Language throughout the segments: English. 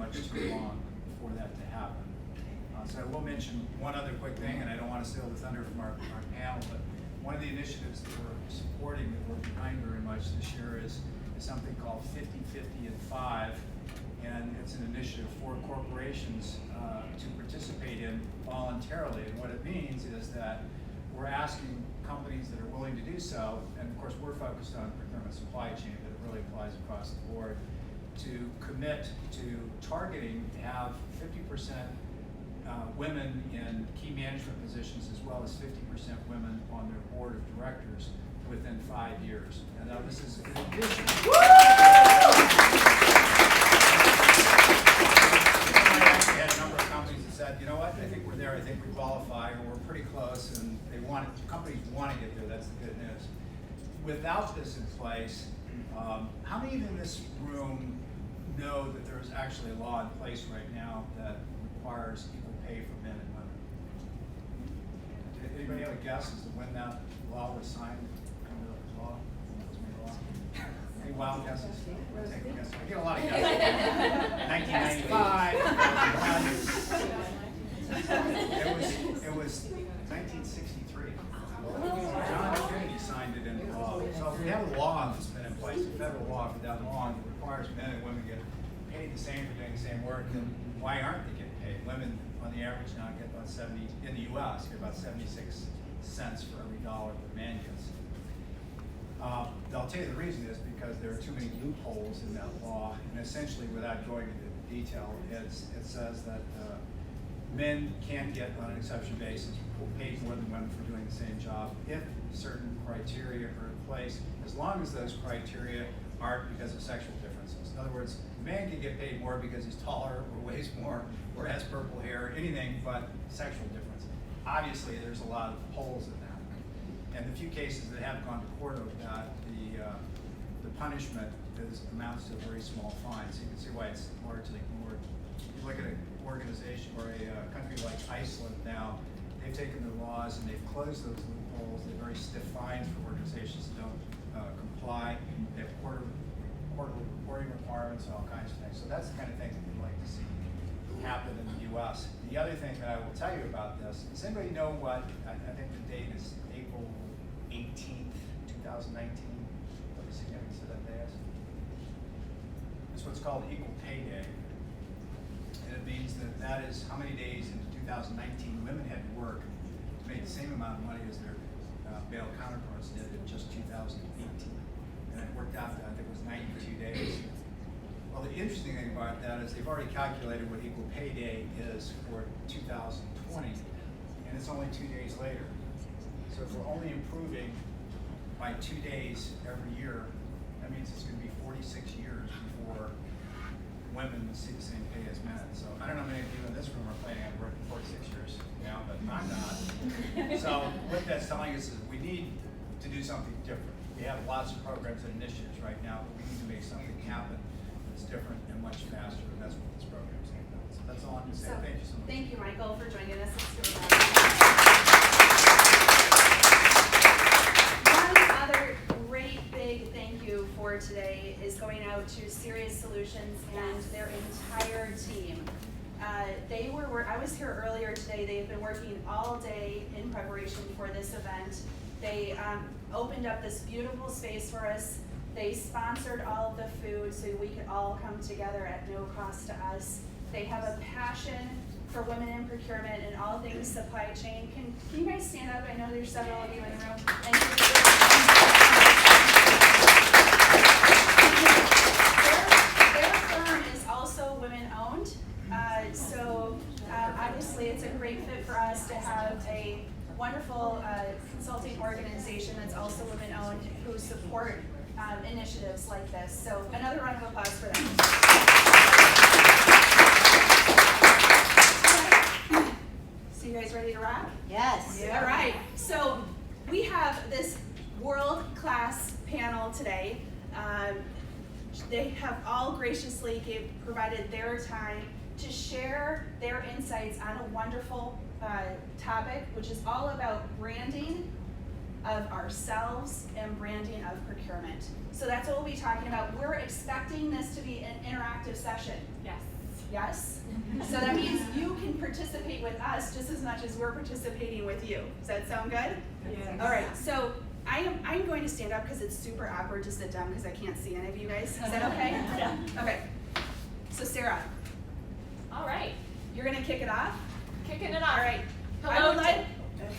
much too long for that to happen. So I will mention one other quick thing, and I don't want to steal the thunder from our panel, but one of the initiatives that we're supporting, that we're behind very much this year, is something called 50-50 and 5, and it's an initiative for corporations to participate in voluntarily. And what it means is that we're asking companies that are willing to do so, and of course we're focused on procurement supply chain, but it really applies across the board, to commit to targeting to have 50% women in key management positions, as well as 50% women on their board of directors within 5 years. And now this is in addition. I actually had a number of companies that said, you know what, I think we're there, I think we qualify, or we're pretty close, and companies want to get there. That's the good news. Without this in place, how many in this room know that there is actually a law in place right now that requires equal pay for men and women? Anybody have a guess as to when that law was signed? Under the law? When that was made a law? Any wild guesses? Take a guess. I get a lot of guesses. 1995. It was 1963. John F. Kennedy signed it into law. So if we have a law that's been in place, a federal law for that long, that requires men and women to get paid the same for doing the same work, then why aren't they getting paid? Women, on the average now, get about 70, in the U.S., get about 76 cents for every dollar that a man gets. I'll tell you the reason is because there are too many loopholes in that law, and essentially, without going into detail, it says that men can get, on an exception basis, paid more than women for doing the same job if certain criteria are in place, as long as those criteria aren't because of sexual differences. In other words, a man can get paid more because he's taller or weighs more or has purple hair, anything but sexual difference. Obviously, there's a lot of holes in that. And the few cases that have gone to court over that, the punishment amounts to a very small fine. So you can see why it's largely ignored. You look at an organization or a country like Iceland now, they've taken their laws and they've closed those loopholes. They have very stiff fines for organizations that don't comply. They have quarterly reporting requirements and all kinds of things. So that's the kind of thing that we'd like to see happen in the U.S. The other thing that I will tell you about this, does anybody know what, I think the date is April 18th, 2019, what the significance of that day is? It's what's called Equal Pay Day. And it means that is how many days in 2019 women had to work to make the same amount of money as their male counterparts did in just 2018. And it worked out that I think it was 92 days. Well, the interesting thing about that is they've already calculated what Equal Pay Day is for 2020, and it's only 2 days later. So if we're only improving by 2 days every year, that means it's going to be 46 years before women see the same pay as men. So I don't know how many of you in this room are planning on working 46 years now, but I'm not. So what that's telling us is we need to do something different. We have lots of programs and initiatives right now, but we need to make something happen that's different and much faster, and that's what this program is about. So that's all I'm going to say. So, thank you so much. Thank you, Michael, for joining us. One other great big thank you for today is going out to Serious Solutions and their entire team. I was here earlier today. They've been working all day in preparation for this event. They opened up this beautiful space for us. They sponsored all of the food so we could all come together at no cost to us. They have a passion for women in procurement and all things supply chain. Can you guys stand up? I know there's several of you in the room. Their firm is also women-owned. So obviously it's a great fit for us to have a wonderful consulting organization that's also women-owned who support initiatives like this. So another round of applause for them. So you guys ready to rock? Yes. All right. So we have this world-class panel today. They have all graciously provided their time to share their insights on a wonderful topic, which is all about branding of ourselves and branding of procurement. So that's what we'll be talking about. We're expecting this to be an interactive session. Yes. yes? So that means you can participate with us just as much as we're participating with you. Does that sound good? Yes. All right, so I'm going to stand up because it's super awkward to sit down because I can't see any of you guys. Is that okay? Yeah. Okay. So Sarah, All right, you're gonna kick it off? kicking it off. All right. I Hello. would like,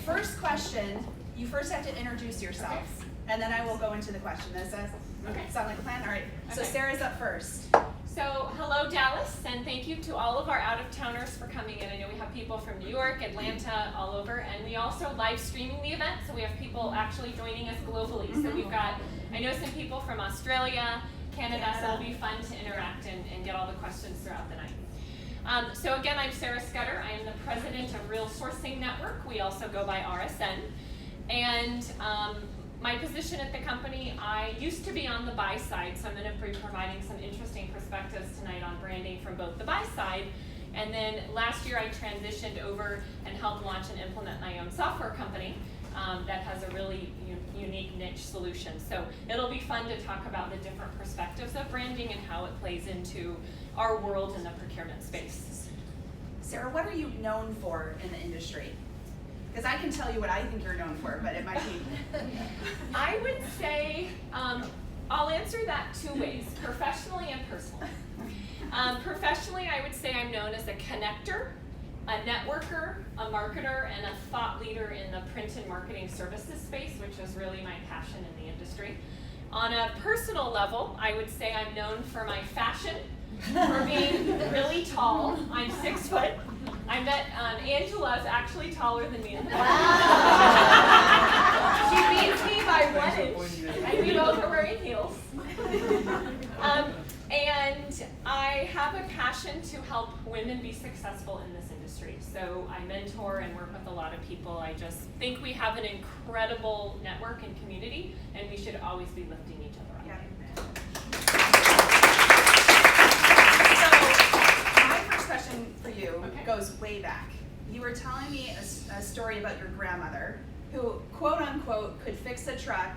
first question, you first have to introduce yourself. Okay. And then I will go into the question. Does that Okay. sound like a plan? All right. So Okay. Sarah's up first. So, hello Dallas, and thank you to all of our out-of-towners for coming in. I know we have people from New York, Atlanta, all over, and we also live streaming the event, so we have people actually joining us globally. So we've got, I know some people from Australia, Canada, so it'll be fun to interact and get all the questions throughout the night. So again, I'm Sarah Scudder. I am the president of Real Sourcing Network. We also go by RSN. And my position at the company, I used to be on the buy side, so I'm going to be providing some interesting perspectives tonight on branding from both the buy side. And then last year I transitioned over and helped launch and implement my own software company that has a really unique niche solution. So it'll be fun to talk about the different perspectives of branding and how it plays into our world in the procurement space. Sarah, what are you known for in the industry? Because I can tell you what I think you're known for, but it might be. I would say, I'll answer that two ways, professionally and personally. Professionally, I would say I'm known as a connector, a networker, a marketer, and a thought leader in the print and marketing services space, which is really my passion in the industry. On a personal level, I would say I'm known for my fashion, for being really tall. I'm 6 foot. I met Angela is actually taller than me. She beats me by 1 inch, and we both are wearing heels. And I have a passion to help women be successful in this industry. So I mentor and work with a lot of people. I just think we have an incredible network and community, and we should always be lifting each other up. Yeah. So my first question for you goes way back. You were telling me a story about your grandmother who, quote unquote, could fix a truck,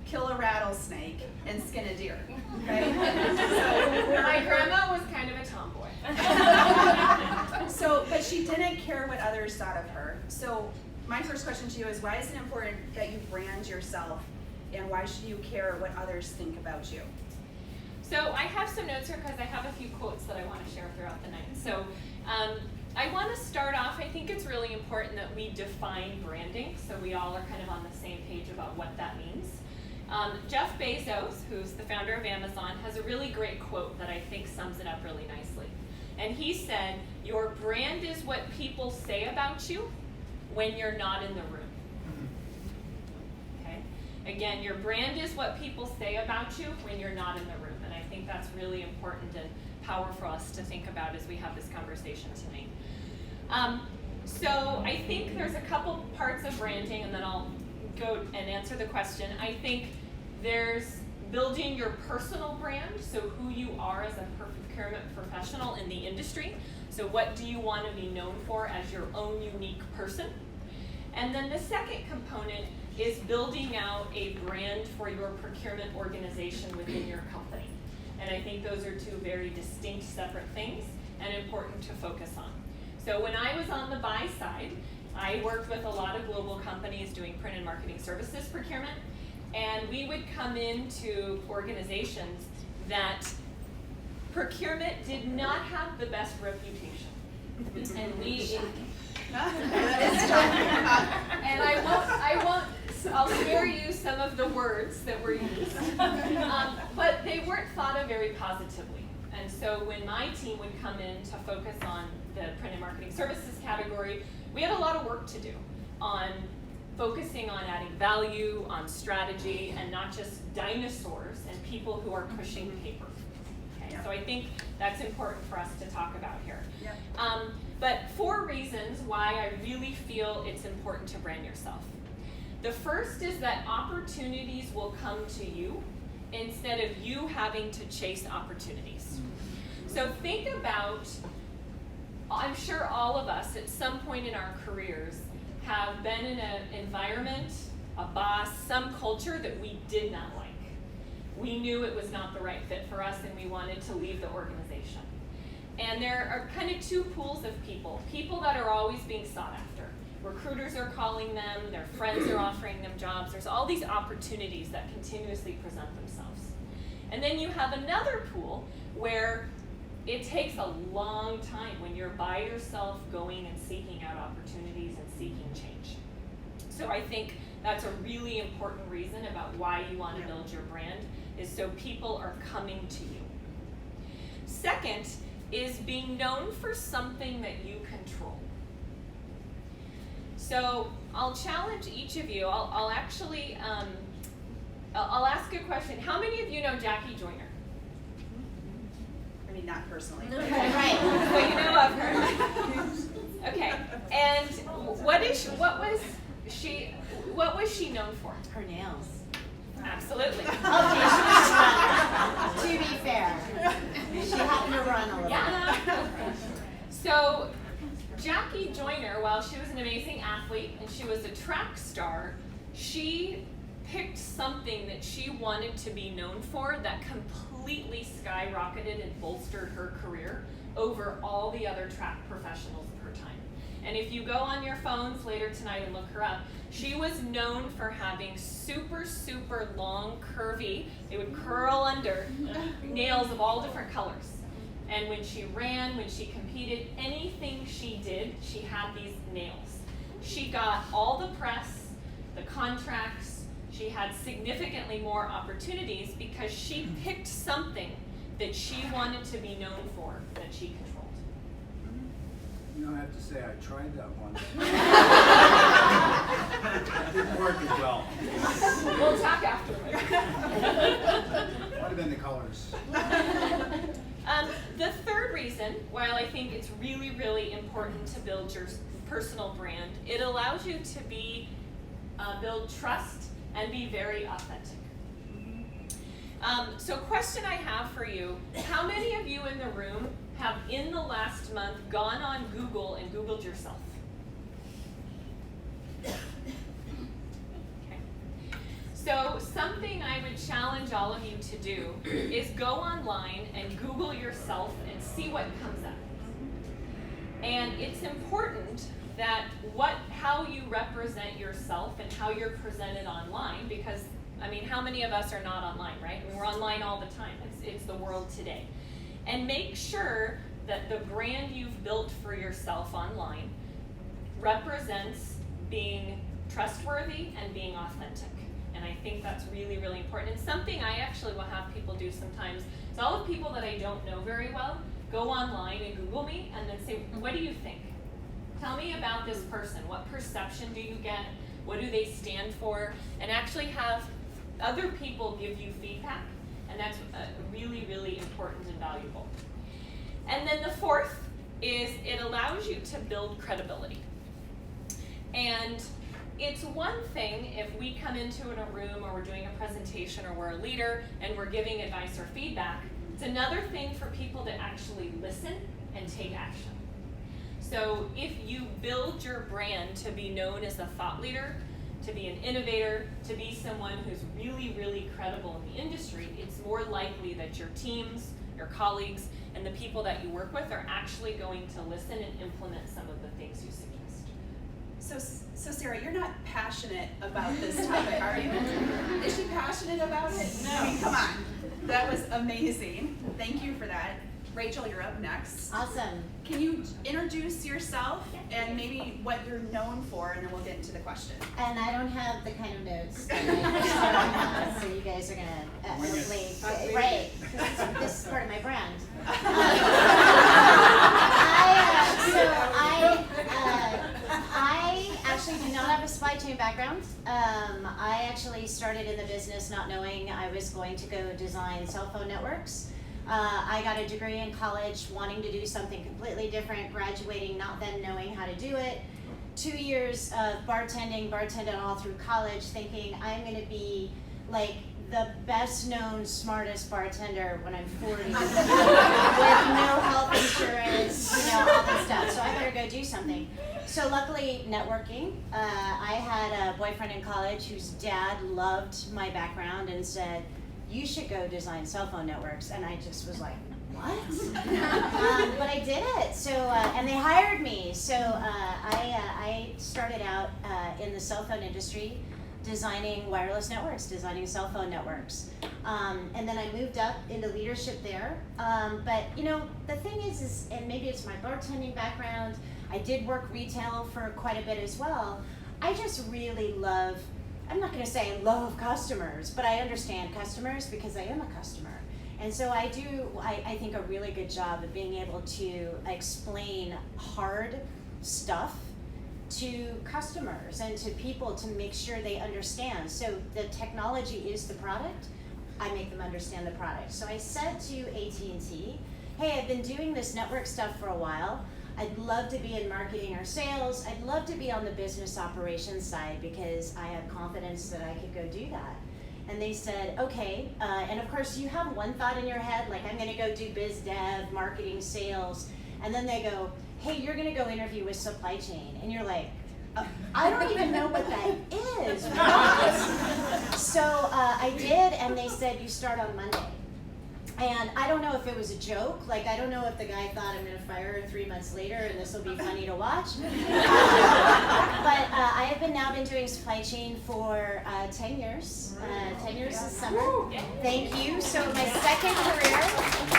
kill a rattlesnake, and skin a deer, right? So My grandma was kind of a tomboy. but she didn't care what others thought of her. So my first question to you is, why is it important that you brand yourself, and why should you care what others think about you? So I have some notes here because I have a few quotes that I want to share throughout the night. So I want to start off, I think it's really important that we define branding so we all are kind of on the same page about what that means. Jeff Bezos, who's the founder of Amazon, has a really great quote that I think sums it up really nicely. And he said, "Your brand is what people say about you when you're not in the room." Okay? Again, your brand is what people say about you when you're not in the room. And I think that's really important and powerful for us to think about as we have this conversation tonight. So I think there's a couple parts of branding, and then I'll go and answer the question. I think there's building your personal brand, so who you are as a procurement professional in the industry. So what do you want to be known for as your own unique person? And then the second component is building out a brand for your procurement organization within your company. And I think those are two very distinct, separate things and important to focus on. So when I was on the buy side, I worked with a lot of global companies doing print and marketing services procurement, and we would come into organizations that procurement did not have the best reputation. And I'll spare you some of the words that were used, but they weren't thought of very positively. And so when my team would come in to focus on the print and marketing services category, we had a lot of work to do on focusing on adding value, on strategy, and not just dinosaurs and people who are pushing paper. Okay, so I think that's important for us to talk about here. But 4 reasons why I really feel it's important to brand yourself. The first is that opportunities will come to you instead of you having to chase opportunities. So think about, I'm sure all of us at some point in our careers have been in an environment, a boss, some culture that we did not like. We knew it was not the right fit for us and we wanted to leave the organization. And there are kind of two pools of people. People that are always being sought after. Recruiters are calling them, their friends are offering them jobs. There's all these opportunities that continuously present themselves. And then you have another pool where it takes a long time when you're by yourself going and seeking out opportunities and seeking change. So I think that's a really important reason about why you want to build your brand, is so people are coming to you. Second is being known for something that you control. So I'll challenge each of you. I'll actually, I'll ask a question. How many of you know Jackie Joyner? I mean, not personally. Right. Well, you know of her. Okay. And what was she known for? Her nails. Absolutely. Okay, to be fair, she happened to run a little Yeah. So Jackie Joyner, while she was an amazing athlete and she was a track star, she picked something that she wanted to be known for that completely skyrocketed and bolstered her career over all the other track professionals of her time. And if you go on your phones later tonight and look her up, she was known for having super, super long, curvy, they would curl under, nails of all different colors. And when she ran, when she competed, anything she did, she had these nails. She got all the press, the contracts, she had significantly more opportunities because she picked something that she wanted to be known for, that she controlled. You know, I have to say, I tried that once. It didn't work as well. We'll talk afterwards. Might have been the colors. The third reason, while I think it's really, really important to build your personal brand, it allows you to build trust and be very authentic. So question I have for you, how many of you in the room have in the last month gone on Google and Googled yourself? Okay. So something I would challenge all of you to do is go online and Google yourself and see what comes up. And it's important that how you represent yourself and how you're presented online, because I mean, how many of us are not online, right? I mean, we're online all the time. It's the world today. And make sure that the brand you've built for yourself online represents being trustworthy and being authentic. And I think that's really, really important. And something I actually will have people do sometimes is all the people that I don't know very well, go online and Google me and then say, what do you think? Tell me about this person. What perception do you get? What do they stand for? And actually have other people give you feedback. And that's really, really important and valuable. And then the fourth is it allows you to build credibility. And it's one thing if we come into a room or we're doing a presentation or we're a leader and we're giving advice or feedback. It's another thing for people to actually listen and take action. So if you build your brand to be known as a thought leader, to be an innovator, to be someone who's really, really credible in the industry, it's more likely that your teams, your colleagues, and the people that you work with are actually going to listen and implement some of the things you suggest. So Sarah, you're not passionate about this topic, are you? Is she passionate about it? No. I mean, come on. That was amazing. Thank you for that. Rachel, you're up next. Awesome. Can you introduce yourself and maybe what you're known for, and then we'll get into the question. And I don't have the kind of notes that I have, so you guys are gonna hopefully, right? This is part of my brand. I actually do not have a supply chain background. I actually started in the business not knowing I was going to go design cell phone networks. I got a degree in college wanting to do something completely different, graduating not then knowing how to do it. 2 years of bartended all through college, thinking I'm going to be like the best known, smartest bartender when I'm 40 with no health insurance, all that stuff. So I better go do something. So luckily, networking. I had a boyfriend in college whose dad loved my background and said, you should go design cell phone networks. And I just was like, what? But I did it. So, and they hired me. So I started out in the cell phone industry, designing wireless networks, designing cell phone networks. And then I moved up into leadership there. But you know, the thing is, and maybe it's my bartending background, I did work retail for quite a bit as well. I just really love, I'm not gonna say I love customers, but I understand customers because I am a customer. And so I do, I think, a really good job of being able to explain hard stuff to customers and to people to make sure they understand. So the technology is the product, I make them understand the product. So I said to AT&T, hey, I've been doing this network stuff for a while. I'd love to be in marketing or sales. I'd love to be on the business operations side because I have confidence that I could go do that. And they said, okay, and of course you have one thought in your head, like I'm gonna go do biz dev, marketing, sales, and then they go, hey, you're gonna go interview with supply chain. And you're like, I don't even know what that is. What? So I did, and they said, you start on Monday. And I don't know if it was a joke, like I don't know if the guy thought I'm gonna fire her 3 months later and this will be funny to watch. But I have now been doing supply chain for 10 years. 10 years this summer. Thank you. So my second career,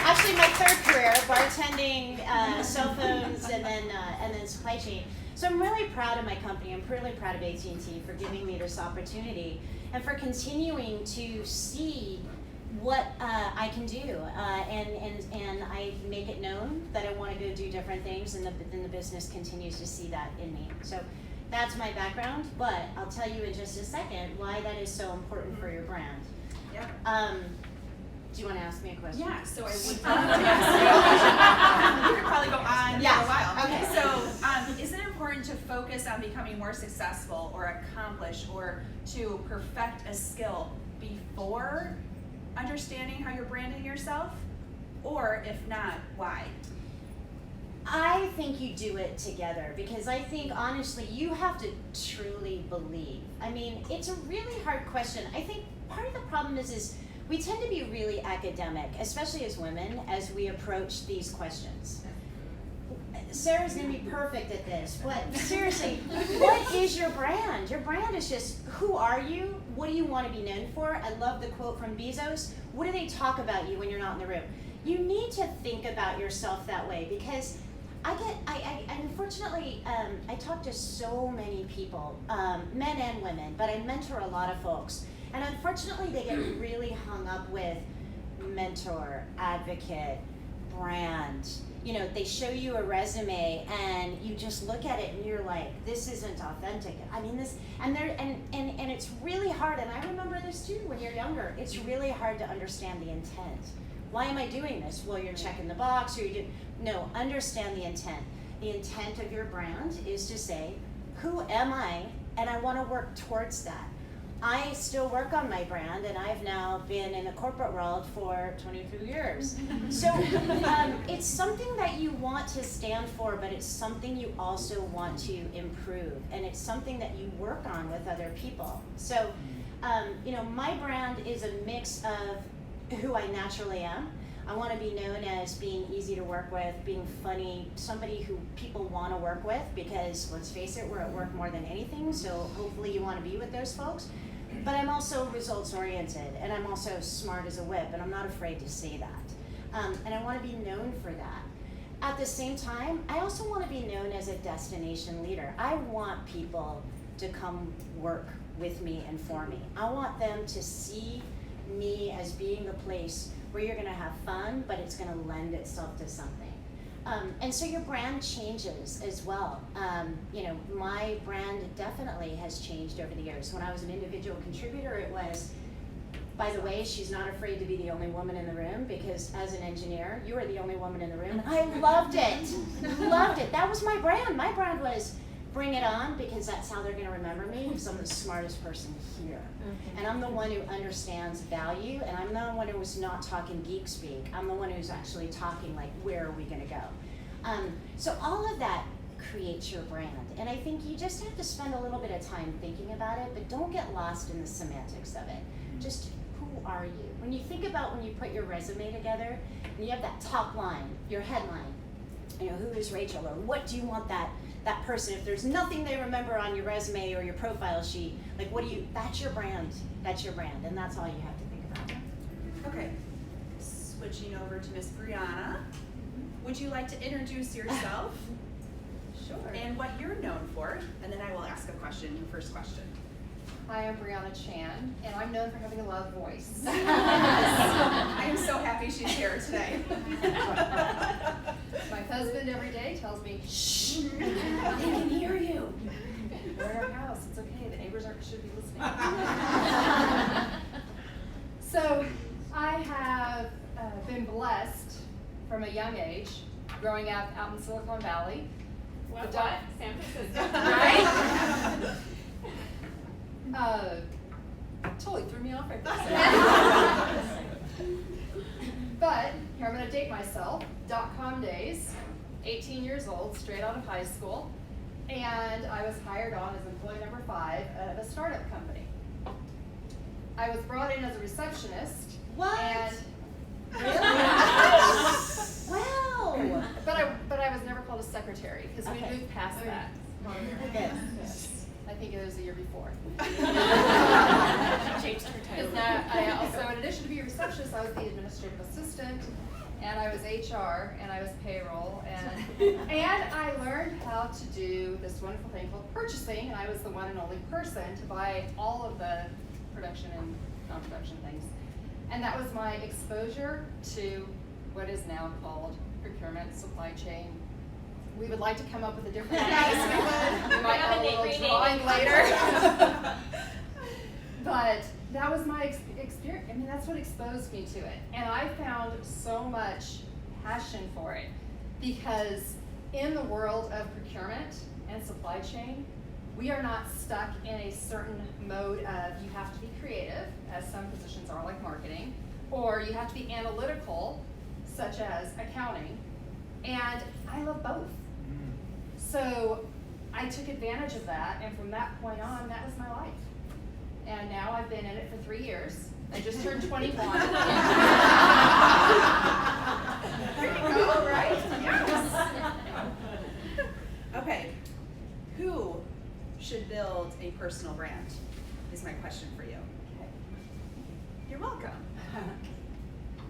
actually my third career, bartending, cell phones, and then supply chain. So I'm really proud of my company. I'm really proud of AT&T for giving me this opportunity and for continuing to see what I can do, and I make it known that I want to go do different things, and then the business continues to see that in me. So that's my background, but I'll tell you in just a second why that is so important for your brand. Yeah. Do you want to ask me a question? Yeah, so I would love to ask you. You could probably go on for a while. Okay. So is it important to focus on becoming more successful or accomplished or to perfect a skill before understanding how you're branding yourself? Or if not, why? I think you do it together because I think honestly you have to truly believe. I mean, it's a really hard question. I think part of the problem is we tend to be really academic, especially as women, as we approach these questions. Sarah's gonna be perfect at this, but seriously, what is your brand? Your brand is just, who are you? What do you want to be known for? I love the quote from Bezos. What do they talk about you when you're not in the room? You need to think about yourself that way because unfortunately, I talk to so many people, men and women, but I mentor a lot of folks. And unfortunately, they get really hung up with mentor, advocate, brand. You know, they show you a resume and you just look at it and you're like, this isn't authentic. I mean, this, and it's really hard, and I remember this too when you're younger, it's really hard to understand the intent. Why am I doing this? Well, you're checking the box, or no, understand the intent. The intent of your brand is to say, who am I? And I want to work towards that. I still work on my brand, and I've now been in the corporate world for 22 years. So it's something that you want to stand for, but it's something you also want to improve, and it's something that you work on with other people. So, you know, my brand is a mix of who I naturally am. I want to be known as being easy to work with, being funny, somebody who people want to work with, because let's face it, we're at work more than anything, so hopefully you want to be with those folks. But I'm also results oriented, and I'm also smart as a whip, and I'm not afraid to say that. And I want to be known for that. At the same time, I also want to be known as a destination leader. I want people to come work with me and for me. I want them to see me as being the place where you're going to have fun, but it's going to lend itself to something. And so your brand changes as well. You know, my brand definitely has changed over the years. When I was an individual contributor, it was, by the way, she's not afraid to be the only woman in the room, because as an engineer, you were the only woman in the room. I loved it. Loved it. That was my brand. My brand was, bring it on, because that's how they're going to remember me, because I'm the smartest person here. And I'm the one who understands value, and I'm the one who's not talking geek speak. I'm the one who's actually talking like, where are we going to go? So all of that creates your brand, and I think you just have to spend a little bit of time thinking about it, but don't get lost in the semantics of it. Just, who are you? when you think about when you put your resume together, and you have that top line, your headline, who is Rachel, or what do you want that person, if there's nothing they remember on your resume or your profile sheet, like that's your brand, and that's all you have to think about. Okay, switching over to Miss Brianna. Would you like to introduce yourself Sure. and what you're known for? And then I will ask a question, your first question. Hi, I'm Brianna Chan, and I'm known for having a loud voice. I am so happy she's here today. My husband every day tells me, shh, They can hear you. we're in our house, it's okay, the neighbors should be listening. So, I have been blessed from a young age, growing up out in Silicon Valley. What? The San Francisco. Right? Totally threw me off right there. But, here I'm gonna date myself, .com days, 18 years old, straight out of high school, and I was hired on as employee number 5 at a startup company. I was brought in as a receptionist. What? And Wow. But I was never called a secretary, because we Okay. moved past that. Okay. I think it was the year before. Changed her Because now, I also, in addition to being a receptionist, I was the administrative assistant, and I was HR, and I was payroll, and I learned how to do this wonderful thing called purchasing, and I was the one and only person to buy all of the production and non-production things. And that was my exposure to what is now called procurement, supply chain. We would like to come up with a different name. Yes, we would. We might have a little drawing later. But that was my experience. I mean, that's what exposed me to it. And I found so much passion for it because in the world of procurement and supply chain, we are not stuck in a certain mode of you have to be creative, as some positions are like marketing, or you have to be analytical, such as accounting. And I love both. So I took advantage of that, and from that point on, that was my life. And now I've been in it for 3 years. I just turned 21. There you go, right? Yes. Okay, who should build a personal brand is my question for you. You're welcome.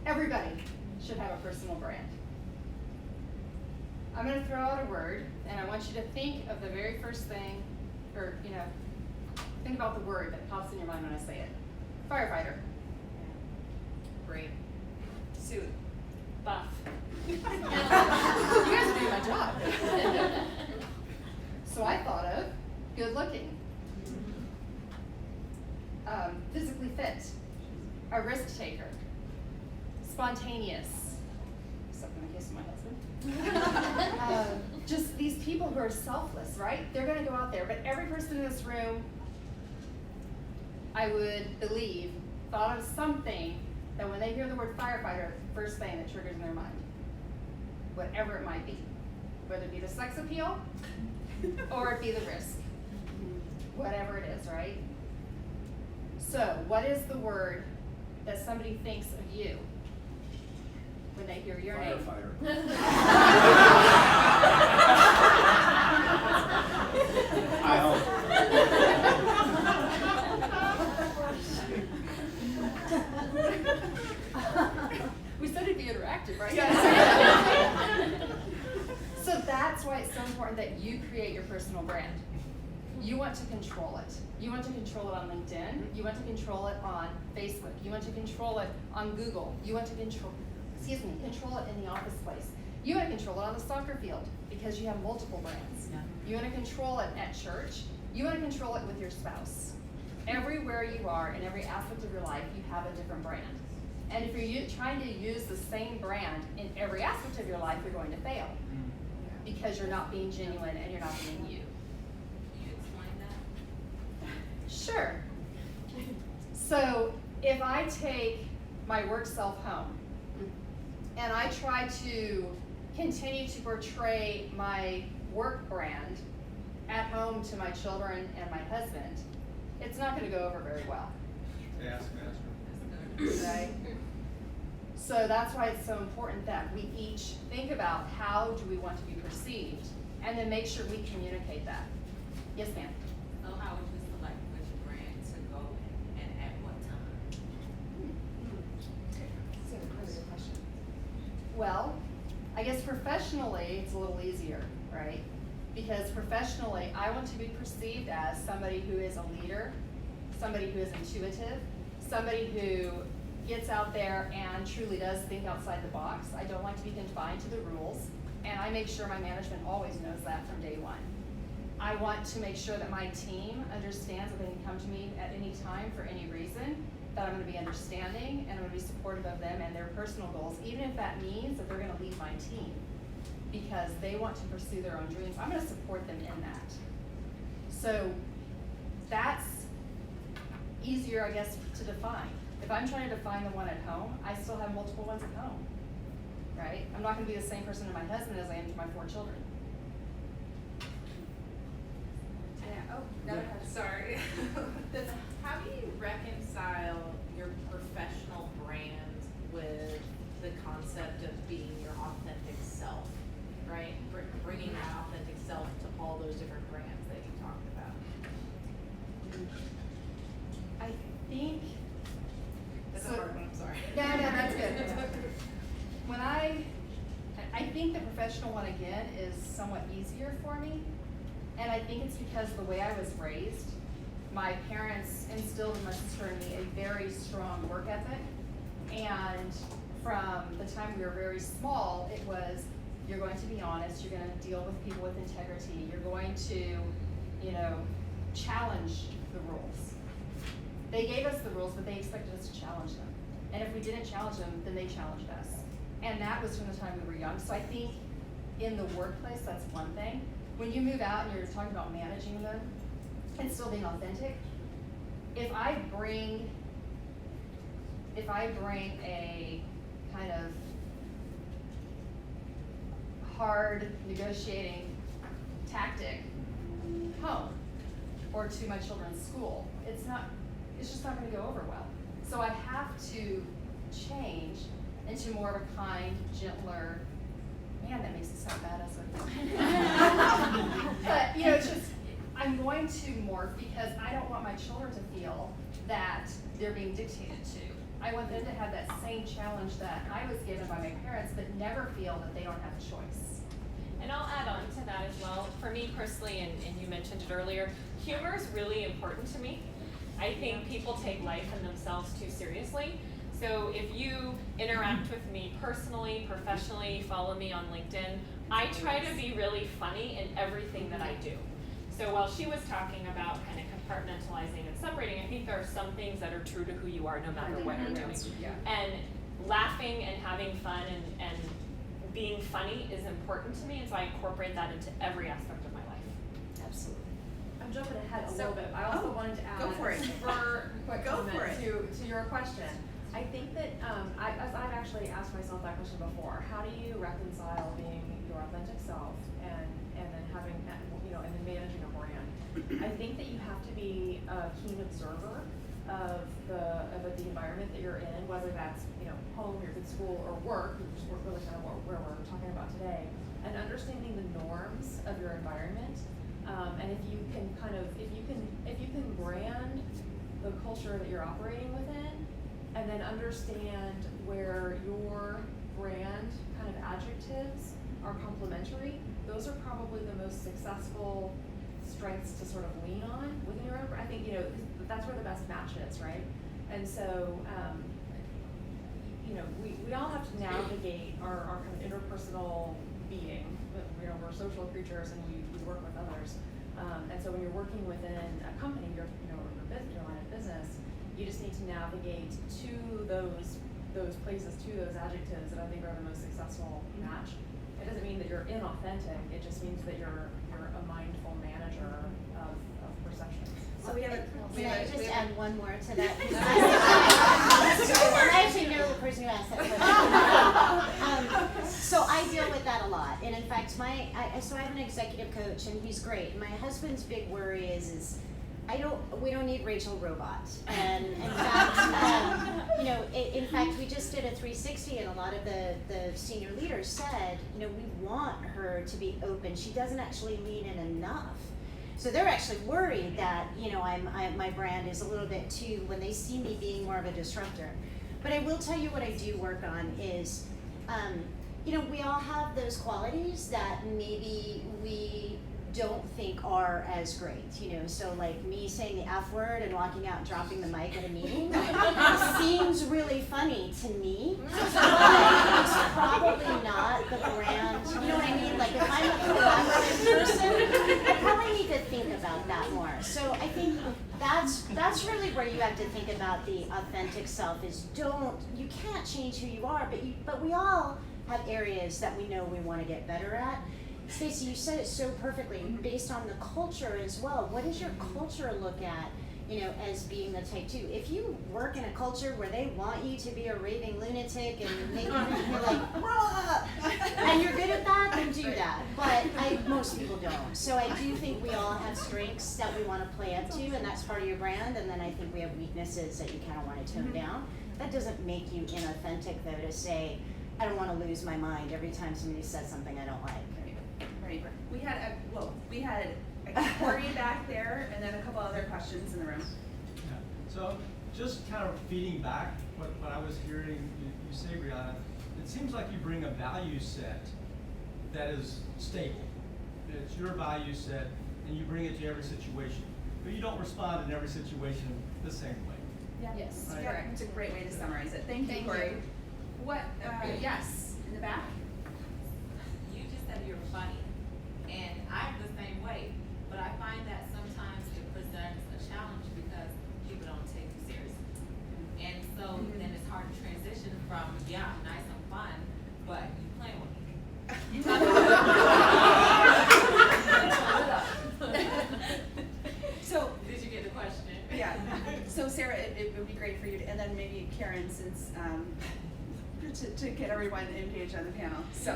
Everybody should have a personal brand. I'm going to throw out a word, and I want you to think of the very first thing, or, think about the word that pops in your mind when I say it. Firefighter. Great. Suit. Buff. You guys are doing my job. So I thought of good looking, physically fit, a risk taker, spontaneous, except in the case of my husband. Just these people who are selfless, right? They're going to go out there, but every person in this room, I would believe, thought of something that when they hear the word firefighter, the first thing that triggers in their mind, whatever it might be, whether it be the sex appeal or it be the risk, whatever it is, right? So, what is the word that somebody thinks of you when they hear your name? Firefighter. I hope. We said it'd be interactive, right? So that's why it's so important that you create your personal brand. You want to control it. You want to control it on LinkedIn. You want to control it on Facebook. You want to control it on Google. You want to control it in the office place. You want to control it on the soccer field because you have multiple brands. Yeah. You want to control it at church. You want to control it with your spouse. Everywhere you are, in every aspect of your life, you have a different brand. And if you're trying to use the same brand in every aspect of your life, you're going to fail because you're not being genuine and you're not being you. Can you explain that? Sure. So if I take my work self home and I try to continue to portray my work brand at home to my children and my husband, it's not going to go over very well. Taskmaster. right? So that's why it's so important that we each think about how do we want to be perceived, and then make sure we communicate that. Yes, ma'am? So how would you select which brand to go in and at what time? Well, I guess professionally, it's a little easier, right? Because professionally, I want to be perceived as somebody who is a leader, somebody who is intuitive, somebody who gets out there and truly does think outside the box. I don't like to be confined to the rules, and I make sure my management always knows that from day one. I want to make sure that my team understands that they can come to me at any time for any reason, that I'm gonna be understanding, and I'm gonna be supportive of them and their personal goals, even if that means that they're gonna leave my team because they want to pursue their own dreams. I'm gonna support them in that. So that's easier, I guess, to define. If I'm trying to define the one at home, I still have multiple ones at home, right? I'm not gonna be the same person to my husband as I am to my 4 children. Yeah, oh, go ahead. Sorry. How do you reconcile your professional brand with the concept of being your authentic self, right? Bringing that authentic self to all those different brands that you talked about. I think. That's So- a hard one, I'm sorry. No, that's good. When I think the professional one again is somewhat easier for me, and I think it's because the way I was raised, my parents instilled in my sister and me a very strong work ethic, and from the time we were very small, it was, you're going to be honest, you're gonna deal with people with integrity, you're going to, challenge the rules. They gave us the rules, but they expected us to challenge them. And if we didn't challenge them, then they challenged us. And that was from the time we were young. So I think in the workplace, that's one thing. When you move out and you're talking about managing them and still being authentic, if I bring a kind of hard negotiating tactic home or to my children's school, it's just not gonna go over well. So I have to change into more of a kind, gentler, man, that makes it sound bad as a but it's just, I'm going to morph because I don't want my children to feel that they're being dictated to. I want them to have that same challenge that I was given by my parents, but never feel that they don't have a choice. And I'll add on to that as well. For me personally, and you mentioned it earlier, humor is really important to me. I think people take life and themselves too seriously. So if you interact with me personally, professionally, follow me on LinkedIn, I try to be really funny in everything that I do. So while she was talking about kind of compartmentalizing and separating, I think there are some things that are true to who you are no matter what you're doing. Yeah. And laughing and having fun and being funny is important to me, and so I incorporate that into every aspect of my life. Absolutely. I'm jumping ahead a So- little bit. I also wanted to add go for it. a super quick Go comment for it. to your question. I think that as I've actually asked myself that question before. How do you reconcile being your authentic self and then having and then managing a brand? I think that you have to be a keen observer of the environment that you're in, whether that's home, your kid's school, or work, which is really kind of where we're talking about today, and understanding the norms of your environment. And if you can brand the culture that you're operating within, and then understand where your brand kind of adjectives are complementary, those are probably the most successful strengths to sort of lean on within your own brand. I think that's where the best match is, right? And so we all have to navigate our kind of interpersonal being. We're social creatures and we work with others. And so when you're working within a company, your line of business, you just need to navigate to those places, to those adjectives that I think are the most successful match. It doesn't mean that you're inauthentic. It just means that you're a mindful manager of perceptions. So we have Can I just add one more to that? Sure. I actually know the person who asked that question. So I deal with that a lot, and in fact, so I have an executive coach, and he's great. My husband's big worry is we don't need Rachel Robot. And in fact, in fact, we just did a 360 and a lot of the senior leaders said, we want her to be open. She doesn't actually lean in enough. So they're actually worried that, my brand is a little bit too, when they see me being more of a disruptor. But I will tell you what I do work on is, we all have those qualities that maybe we don't think are as great, so like me saying the F word and walking out and dropping the mic at a meeting seems really funny to me, but it's probably not the brand, you know what I mean? Like if I'm a collaborative person, I probably need to think about that more. So I think that's really where you have to think about the authentic self is you can't change who you are, but we all have areas that we know we want to get better at. Stacey, you said it so perfectly, based on the culture as well. What does your culture look at, as being the type 2? If you work in a culture where they want you to be a raving lunatic and make everything feel like, rah, and you're good at that, then do that. But most people don't. So I do think we all have strengths that we want to play up to, and that's part of your brand. And then I think we have weaknesses that you kind of want to tone down. That doesn't make you inauthentic, though, to say, I don't want to lose my mind every time somebody says something I don't like. Right. We had Corey back there, and then a couple other questions in the room. Yeah. So just kind of feeding back what I was hearing you say, Brianna, it seems like you bring a value set that is stable. It's your value set, and you bring it to every situation. But you don't respond in every situation the same way. Yeah. Yes, Right. correct. It's a great way to summarize it. Thank you, Thank Corey. you. What, yes, in the back? You just said you're funny, and I'm the same way, but I find that sometimes it presents a challenge because people don't take you seriously. And so then it's hard to transition from, yeah, I'm nice, I'm fun, but you play with me. So, Did you get the question? yeah. So Sarah, it would be great for you to, and then maybe Karen, since, to get everyone engaged on the panel. So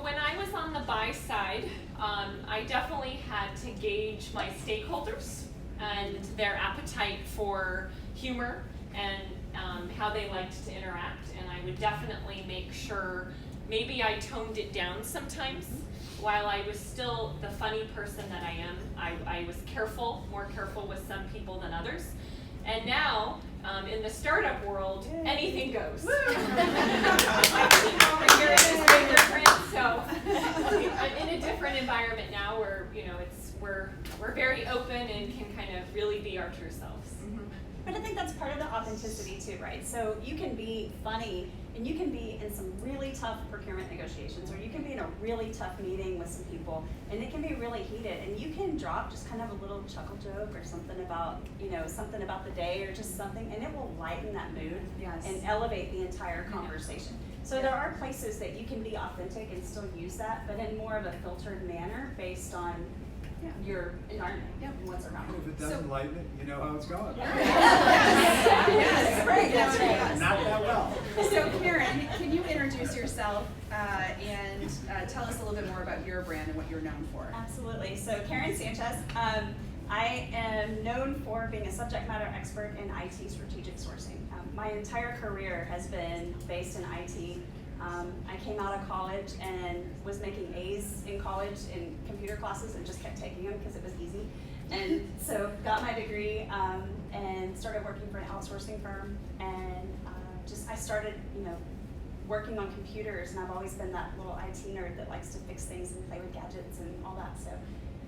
When I was on the buy side, I definitely had to gauge my stakeholders and their appetite for humor and how they liked to interact. And I would definitely make sure maybe I toned it down sometimes. While I was still the funny person that I am, I was more careful with some people than others. And now, in the startup world, anything goes. My team over here is fingerprint, so I'm in a different environment now where we're very open and can kind of really be our true selves. But I think that's part of the authenticity too, right? So you can be funny and you can be in some really tough procurement negotiations, or you can be in a really tough meeting with some people and it can be really heated, and you can drop just kind of a little chuckle joke or something about, something about the day or just something, and it will lighten that mood and elevate the entire conversation. So there are places that you can be authentic and still use that, but in more of a filtered manner based on your environment and what's around you. If it doesn't lighten it, you know how it's going. Yes, right. That's right. Not that well. So Karen, can you introduce yourself and tell us a little bit more about your brand and what you're known for? Absolutely. So Karen Sanchez. I am known for being a subject matter expert in IT strategic sourcing. My entire career has been based in IT. I came out of college and was making A's in college in computer classes and just kept taking them because it was easy. And so got my degree and started working for an outsourcing firm, and I started, working on computers, and I've always been that little IT nerd that likes to fix things and play with gadgets and all that. So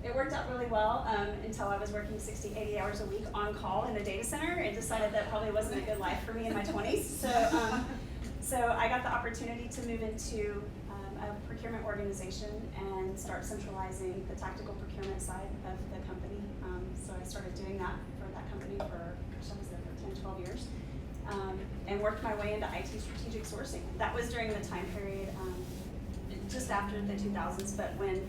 it worked out really well until I was working 60, 80 hours a week on call in a data center and decided that probably wasn't a good life for me in my 20s. So I got the opportunity to move into a procurement organization and start centralizing the tactical procurement side of the company. So I started doing that for that company for, I was there for 10, 12 years. And worked my way into IT strategic sourcing. That was during the time period just after the 2000s, but when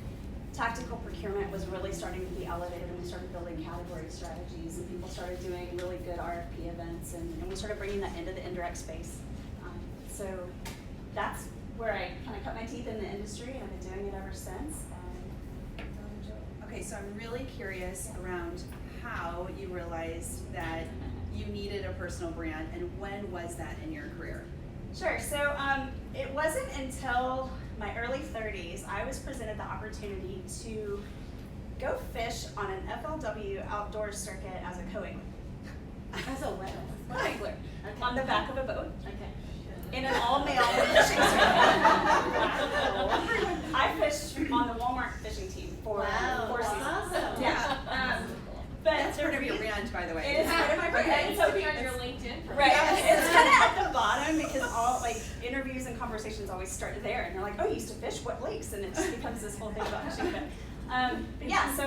tactical procurement was really starting to be elevated, and we started building category strategies, and people started doing really good RFP events, and we started bringing that into the indirect space. So that's where I kind of cut my teeth in the industry, and I've been doing it ever since. And Okay, so I'm really curious around how you realized that you needed a personal brand, and when was that in your career? Sure. So it wasn't until my early 30s I was presented the opportunity to go fish on an FLW outdoor circuit as a co-angler. As a what? Co-angler. Okay. On the back of a boat. Okay. In an all-male fishing circuit. I fished on the Walmart fishing team for Wow, 4 that's seasons. awesome. Yeah. But That's the part of your reason- brand, by the way. It is part of my brand. Okay, And so so be on your LinkedIn profile. right, it's kind of at the bottom because all like interviews and conversations always start there, and they're like, "Oh, you used to fish what lakes?" And it just becomes this whole thing about fishing. But yeah, so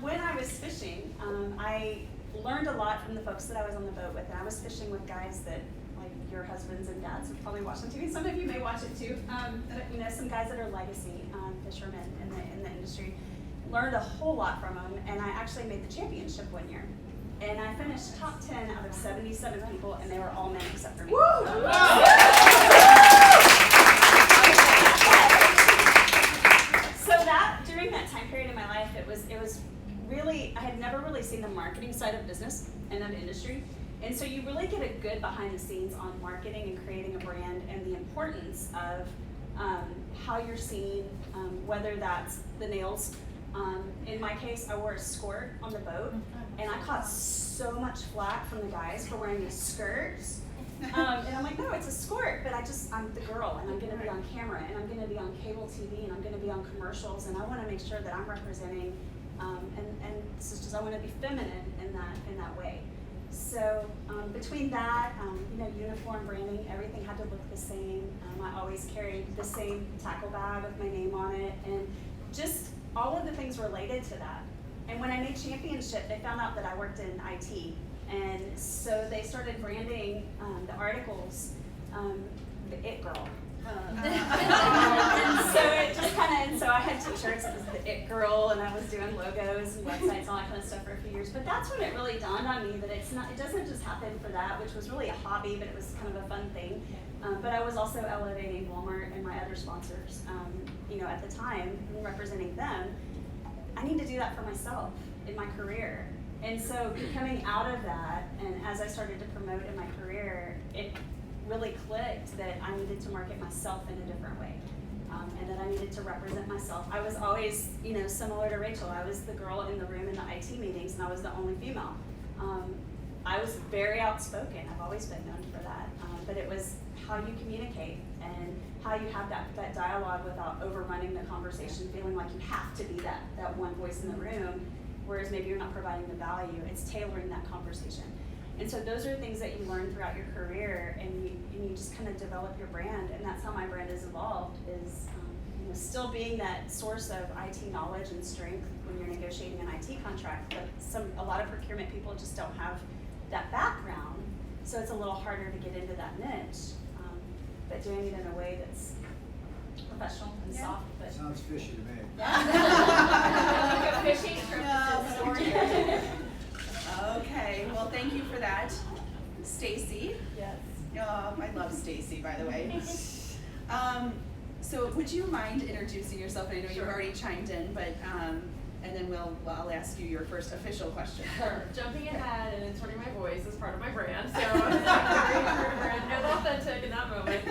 when I was fishing, I learned a lot from the folks that I was on the boat with, and I was fishing with guys that like your husbands and dads have probably watched on TV. Some of you may watch it too. You know, some guys that are legacy fishermen in the industry. Learned a whole lot from them, and I actually made the championship one year. And I finished top 10 out of 77 people, and they were all men except for me. So that, during that time period in my life, it was really, I had never really seen the marketing side of business and of industry. And so you really get a good behind the scenes on marketing and creating a brand and the importance of how you're seen, whether that's the nails. In my case, I wore a skirt on the boat, and I caught so much flack from the guys for wearing these skirts. And I'm like, no, it's a skirt, but I'm the girl, and I'm gonna be on camera, and I'm gonna be on cable TV, and I'm gonna be on commercials, and I wanna make sure that I'm representing, and it's just I wanna be feminine in that way. So between that, uniform branding, everything had to look the same. I always carried the same tackle bag with my name on it, and just all of the things related to that. And when I made championship, they found out that I worked in IT, and so they started branding the articles, the It Girl. And so it just kind of, so I had t-shirts, it was the It Girl, and I was doing logos and websites and all that kind of stuff for a few years. But that's when it really dawned on me that it doesn't just happen for that, which was really a hobby, but it was kind of a fun thing. But I was also elevating Walmart and my other sponsors. At the time, representing them, I need to do that for myself in my career. And so coming out of that, and as I started to promote in my career, it really clicked that I needed to market myself in a different way, and that I needed to represent myself. I was always, similar to Rachel, I was the girl in the room in the IT meetings, and I was the only female. I was very outspoken. I've always been known for that, but it was how you communicate and how you have that dialogue without overrunning the conversation, feeling like you have to be that one voice in the room, whereas maybe you're not providing the value. It's tailoring that conversation. And so those are things that you learn throughout your career, and you just kind of develop your brand, and that's how my brand has evolved, is still being that source of IT knowledge and strength when you're negotiating an IT contract, but a lot of procurement people just don't have that background, so it's a little harder to get into that niche, but doing it in a way that's professional and soft. But Sounds fishy to me. Like a fishing trip No. story. Okay, well, thank you for that. Stacy? Yes. I love Stacy, by the way. So would you mind introducing yourself? I know you've already chimed in, but, and then I'll ask you your first official question. Sure. Jumping ahead and inserting my voice is part of my brand, so I'm very brand and authentic in that moment.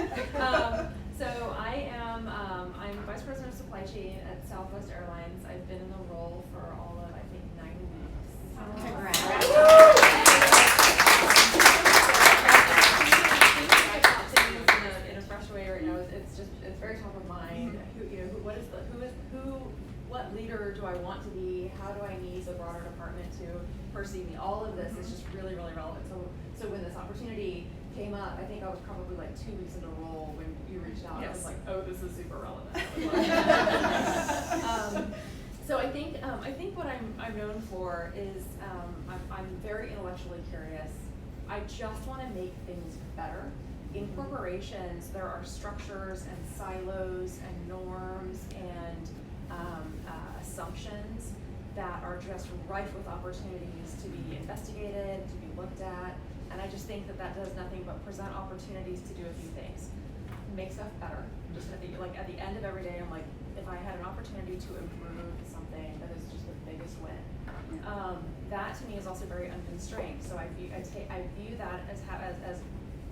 So I'm Vice President of Supply Chain at Southwest Airlines. I've been in the role for all of, I think, 9 weeks. Congrats. In a fresh way right now, it's very top of mind. What leader do I want to be? How do I need the broader department to perceive me? All of this is just really, really relevant. So when this opportunity came up, I think I was probably like 2 weeks into the role when you reached out. Yes. I was like, oh, this is super relevant. So I think what I'm known for is I'm very intellectually curious. I just want to make things better. In corporations, there are structures and silos and norms and assumptions that are just rife with opportunities to be investigated, to be looked at, and I just think that does nothing but present opportunities to do a few things. Make stuff better. Just at the end of every day, I'm like, if I had an opportunity to improve something, something that is just the biggest win. That to me is also very unconstrained. So I view that as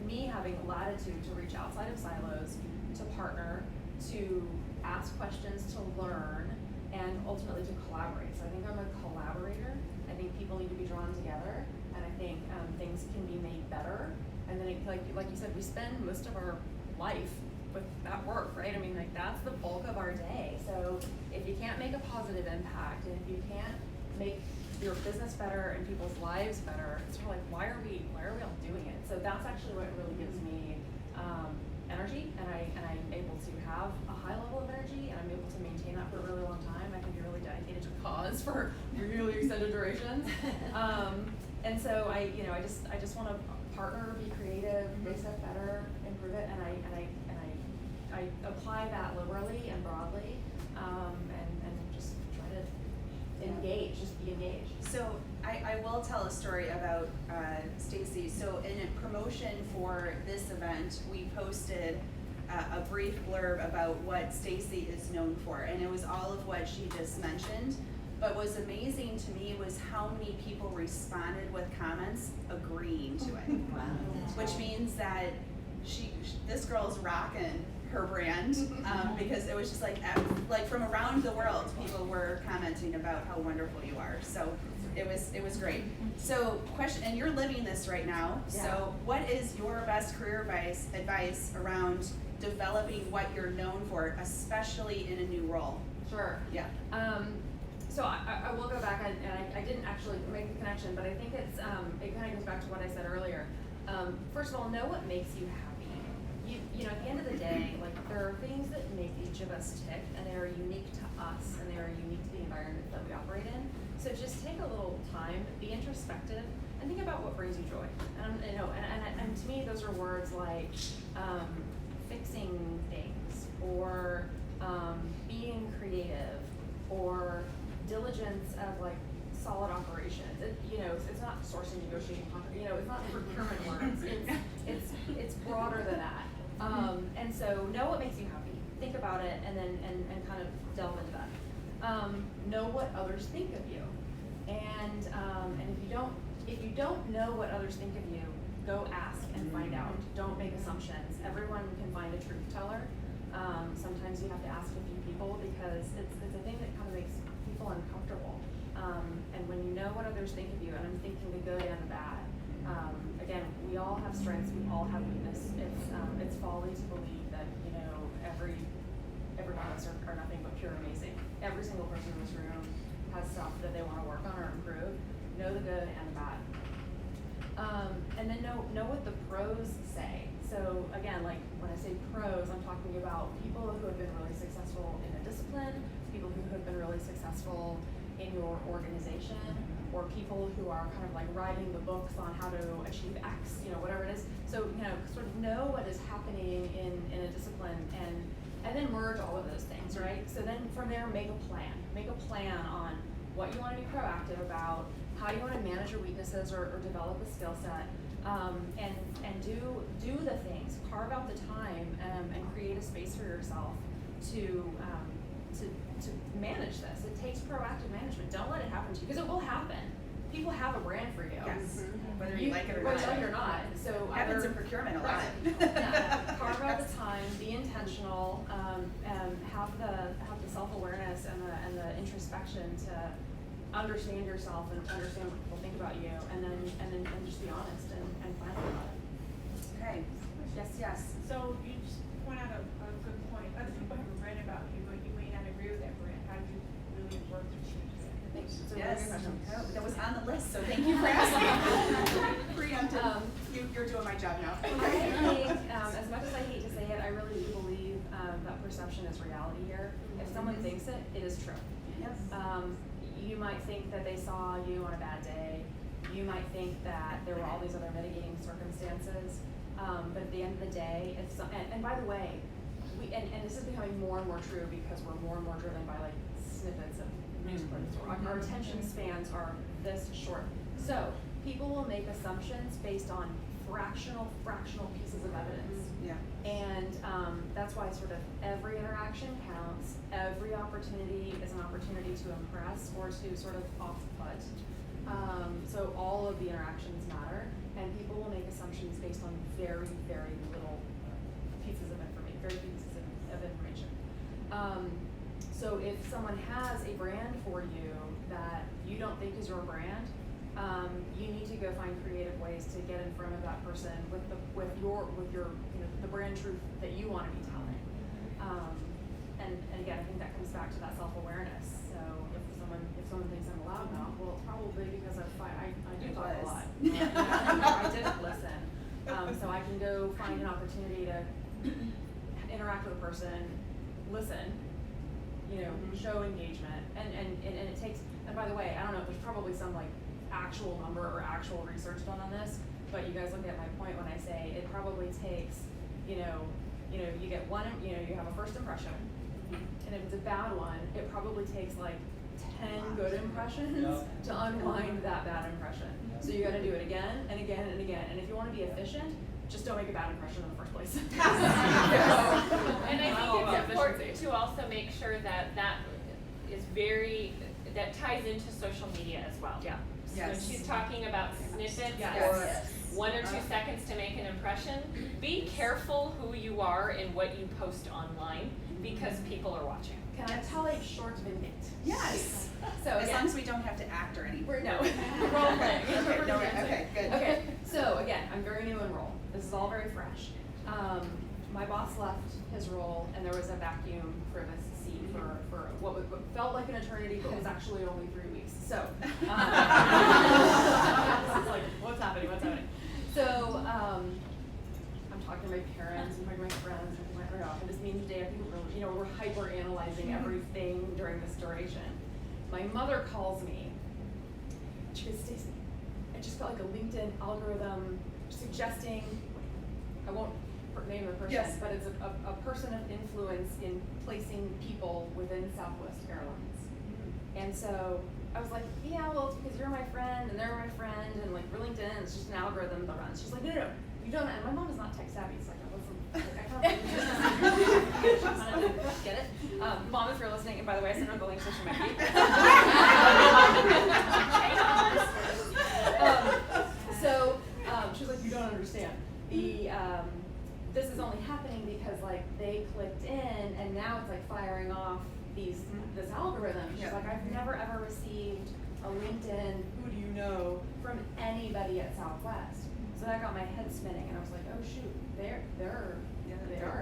me having latitude to reach outside of silos, to partner, to ask questions, to learn, and ultimately to collaborate. So I think I'm a collaborator. I think people need to be drawn together, and I think things can be made better. And then, like you said, we spend most of our life with that work, right? I mean, like that's the bulk of our day. So if you can't make a positive impact, and if you can't make your business better and people's lives better, it's sort of like why are we all doing it? So that's actually what really gives me energy, and I'm able to have a high level of energy, and I'm able to maintain that for a really long time. I can be really dedicated to a cause for really extended durations. And so I just want to partner, be creative, make stuff better, improve it, and I apply that liberally and broadly, and just try to engage, just be engaged. So I will tell a story about Stacy. So in a promotion for this event, we posted a brief blurb about what Stacy is known for, and it was all of what she just mentioned. But what was amazing to me was how many people responded with comments agreeing to it. Wow. Which means that this girl's rocking her brand, because it was just like from around the world, people were commenting about how wonderful you are. So it was great. So question, and you're living this right now. Yeah. So what is your best career advice around developing what you're known for, especially in a new role? Sure. Yeah. So I will go back, and I didn't actually make the connection, but I think it's it kind of goes back to what I said earlier. First of all, know what makes you happy. You know, at the end of the day, like there are things that make each of us tick, and they are unique to us, and they are unique to the environment that we operate in. So just take a little time, be introspective, and think about what brings you joy. And you know, and to me, those are words like fixing things, or being creative, or diligence of like solid operations. It's not sourcing, negotiating, it's not procurement words. It's broader than that. And so know what makes you happy. Think about it, and then and kind of delve into that. Know what others think of you, and if you don't know what others think of you, go ask and find out. Don't make assumptions. Everyone can find a truth teller. Sometimes you have to ask a few people because it's a thing that kind of makes people uncomfortable. And when you know what others think of you, and I'm thinking the good and the bad, again, we all have strengths, we all have weakness. It's folly to believe that, every one of us are nothing but pure amazing. Every single person in this room has stuff that they want to work on or improve. Know the good and the bad. And then know what the pros say. So again, like when I say pros, I'm talking about people who have been really successful in a discipline, people who have been really successful in your organization, or people who are kind of like writing the books on how to achieve X, whatever it is. So, sort of know what is happening in a discipline, and then merge all of those things, right? So then from there, make a plan. Make a plan on what you want to be proactive about, how you want to manage your weaknesses or develop a skill set, and do the things. Carve out the time and create a space for yourself to manage this. It takes proactive management. Don't let it happen to you, because it will happen. People have a brand for you. Yes. Whether you like it or not. Whether you like it or not. So happens in procurement a lot. Yeah. Carve out the time. Be intentional. Have the self-awareness and the introspection to understand yourself and understand what people think about you, and then just be honest and find out about it. Okay. Yes. So you just point out a good point. Other people have read about you, but you may not agree with that brand. How do you really work to change that? Thanks. So Yes. very good question. No, that was on the list, so thank you for asking. Preemptive. You're doing my job now. I think, as much as I hate to say it, I really do believe that perception is reality here. If someone thinks it, it is true. Yes. You might think that they saw you on a bad day. You might think that there were all these other mitigating circumstances. But at the end of the day, and by the way, and this is becoming more and more true because we're more and more driven by like snippets of news clips. Our attention spans are this short. So people will make assumptions based on fractional pieces of evidence. Yeah. And that's why sort of every interaction counts. Every opportunity is an opportunity to impress or to sort of off-put. So all of the interactions matter, and people will make assumptions based on very, very little pieces of information, very few pieces of information. So if someone has a brand for you that you don't think is your brand, you need to go find creative ways to get in front of that person with your the brand truth that you want to be telling. And again, I think that comes back to that self-awareness. So if someone thinks I'm a loudmouth, well, probably because I do talk a lot. I didn't listen. So I can go find an opportunity to interact with a person, listen, show engagement, and it takes. And by the way, I don't know, there's probably some like actual number or actual research done on this, but you guys look at my point when I say it probably takes, you get one, you have a first impression, and if it's a bad one, it probably takes like 10 good impressions to unwind that bad impression. So you got to do it again and again and again. And if you want to be efficient, just don't make a bad impression in the first place. And I think it's important to also make sure that that ties into social media as well. Yeah. So when she's talking about snippets or 1 or 2 seconds to make an impression, be careful who you are and what you post online because people are watching. Can I tell a short vignette? Yes. So as long as we don't have to act or anything. No, role playing. Okay, good. Okay, so again, I'm very new in role. This is all very fresh. My boss left his role, and there was a vacuum for this seat for what felt like an eternity, but was actually only 3 weeks. So, it's like, what's happening? So, I'm talking to my parents, I'm talking to my friends, I'm talking to my office meeting today. I think we're hyper analyzing everything during this duration. My mother calls me. She goes, Stacey, I just felt like a LinkedIn algorithm suggesting, I won't name the person, but it's a person of influence in placing people within Southwest Airlines. And so I was like, yeah, well, it's because you're my friend and they're my friend, and like for LinkedIn, it's just an algorithm that runs. She's like, no, you don't. And my mom is not tech savvy, so get it? Mom, if you're listening, and by the way, I sent her the link so she might be. So she was like, you don't understand. This is only happening because like they clicked in, and now it's like firing off this algorithm. She's like, I've never ever received a LinkedIn who do you know from anybody at Southwest. So that got my head spinning, and I was like, oh shoot, they are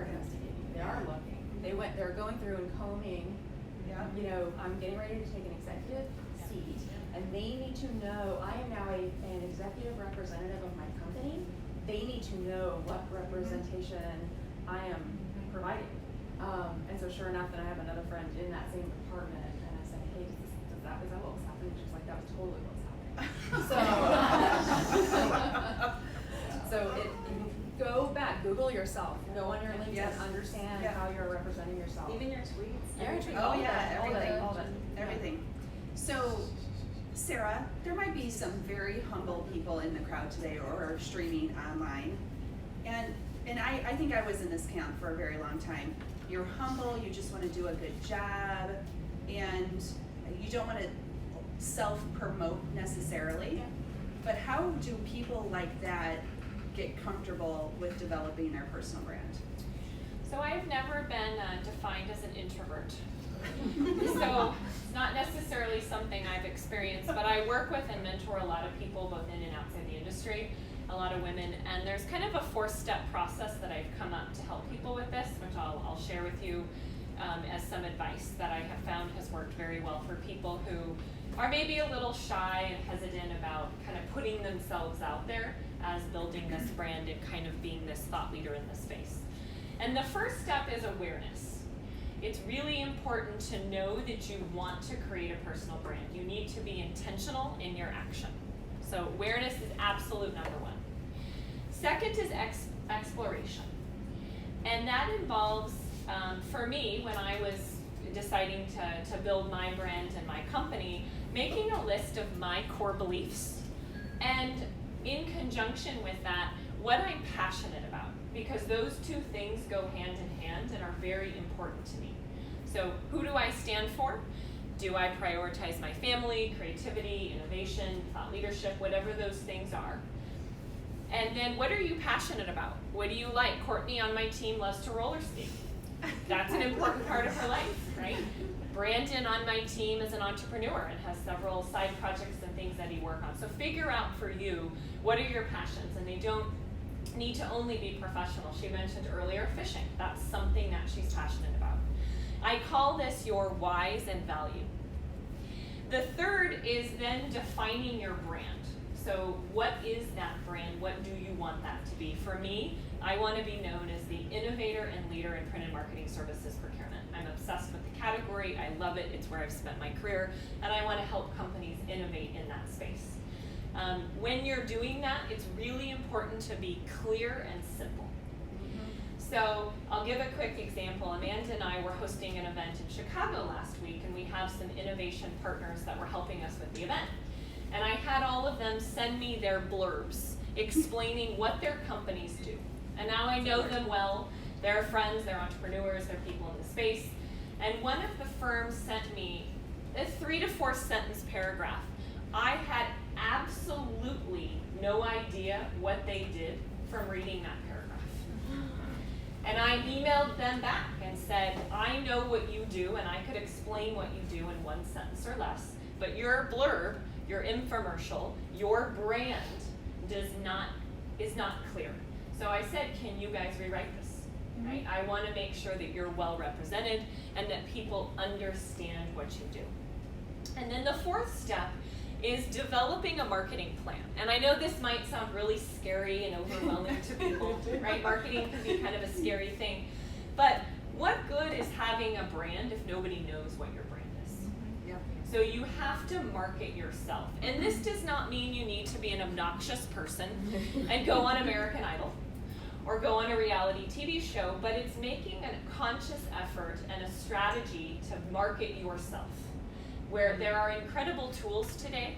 investigating, they are looking. They're going through and combing. I'm getting ready to take an executive seat, and they need to know I am now an executive representative of my company. They need to know what representation I am providing. And so sure enough, then I have another friend in that same department, and I said, hey, is that what was happening? She's like, that was totally what was happening. So go back, Google yourself, go on your LinkedIn, understand how you're representing yourself. Even your tweets. Everything. So, Sarah, there might be some very humble people in the crowd today or streaming online. And I think I was in this camp for a very long time. You're humble, you just want to do a good job, and you don't want to self-promote necessarily. But how do people like that get comfortable with developing their personal brand? So I've never been defined as an introvert. So it's not necessarily something I've experienced, but I work with and mentor a lot of people both in and outside the industry, a lot of women, and there's kind of a 4-step process that I've come up to help people with this, which I'll share with you as some advice that I have found has worked very well for people who are maybe a little shy and hesitant about kind of putting themselves out there as building this brand and kind of being this thought leader in this space. And the first step is awareness. It's really important to know that you want to create a personal brand. You need to be intentional in your action. So awareness is absolute number 1. Second is exploration. And that involves, for me, when I was deciding to build my brand and my company, making a list of my core beliefs, and in conjunction with that, what I'm passionate about, because those two things go hand in hand and are very important to me. So who do I stand for? Do I prioritize my family, creativity, innovation, thought leadership, whatever those things are? And then what are you passionate about? What do you like? Courtney on my team loves to roller skate. That's an important part of her life, right? Brandon on my team is an entrepreneur and has several side projects and things that he works on. So figure out for you, what are your passions? And they don't need to only be professional. She mentioned earlier fishing. That's something that she's passionate about. I call this your whys and value. The third is then defining your brand. So what is that brand? What do you want that to be? For me, I want to be known as the innovator and leader in print and marketing services procurement. I'm obsessed with the category. I love it. It's where I've spent my career, and I want to help companies innovate in that space. When you're doing that, it's really important to be clear and simple. So I'll give a quick example. Amanda and I were hosting an event in Chicago last week, and we have some innovation partners that were helping us with the event. And I had all of them send me their blurbs explaining what their companies do. And now I know them well. They're friends, they're entrepreneurs, they're people in the space. And one of the firms sent me a 3 to 4 sentence paragraph. I had absolutely no idea what they did from reading that paragraph. And I emailed them back and said, I know what you do, and I could explain what you do in 1 sentence or less, but your blurb, your infomercial, your brand is not clear. So I said, can you guys rewrite this? Right? I want to make sure that you're well represented and that people understand what you do. And then the fourth step is developing a marketing plan. And I know this might sound really scary and overwhelming to people, right? Marketing can be kind of a scary thing. But what good is having a brand if nobody knows what your brand is? Yep. So you have to market yourself. And this does not mean you need to be an obnoxious person and go on American Idol or go on a reality TV show, but it's making a conscious effort and a strategy to market yourself, where there are incredible tools today.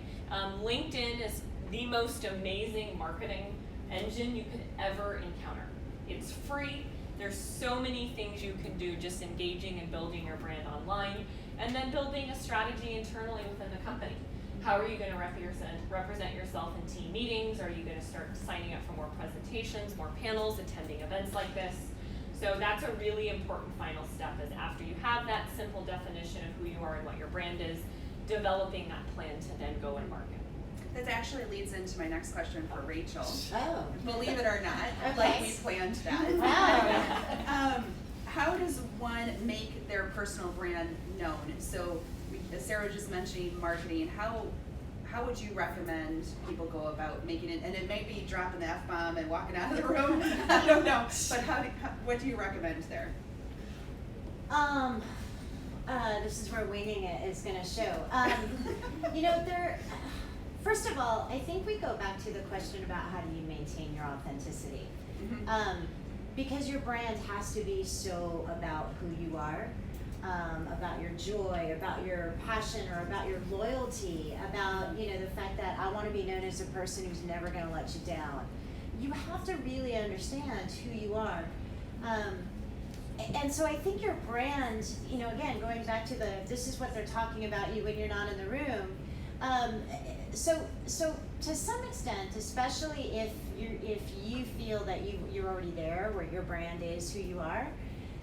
LinkedIn is the most amazing marketing engine you could ever encounter. It's free. There's so many things you can do just engaging and building your brand online, and then building a strategy internally within the company. How are you going to represent yourself in team meetings? Are you going to start signing up for more presentations, more panels, attending events like this? So that's a really important final step, is after you have that simple definition of who you are and what your brand is, developing that plan to then go and market. That actually leads into my next question for Rachel. Oh. Believe it or not, Okay. like we planned that. Wow. How does one make their personal brand known? So Sarah was just mentioning marketing. How would you recommend people go about making it? And it may be dropping the F-bomb and walking out of the room. I don't know. But what do you recommend there? This is where winging it is going to show. First of all, I think we go back to the question about how do you maintain your authenticity. Because your brand has to be so about who you are, about your joy, about your passion, or about your loyalty, about the fact that I want to be known as a person who's never going to let you down. You have to really understand who you are. And so I think your brand, again, going back to this is what they're talking about you when you're not in the room. So to some extent, especially if you feel that you're already there, where your brand is who you are,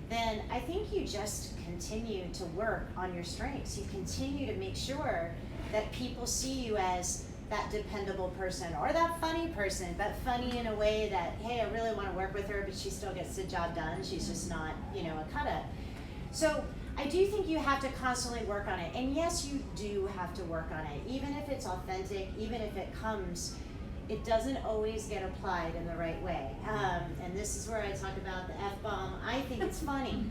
then I think you just continue to work on your strengths. You continue to make sure that people see you as that dependable person, or that funny person, but funny in a way that, hey, I really want to work with her, but she still gets the job done. She's just not, a cut-up. So I do think you have to constantly work on it. And yes, you do have to work on it. Even if it's authentic, even if it doesn't always get applied in the right way. And this is where I talk about the F-bomb. I think it's funny,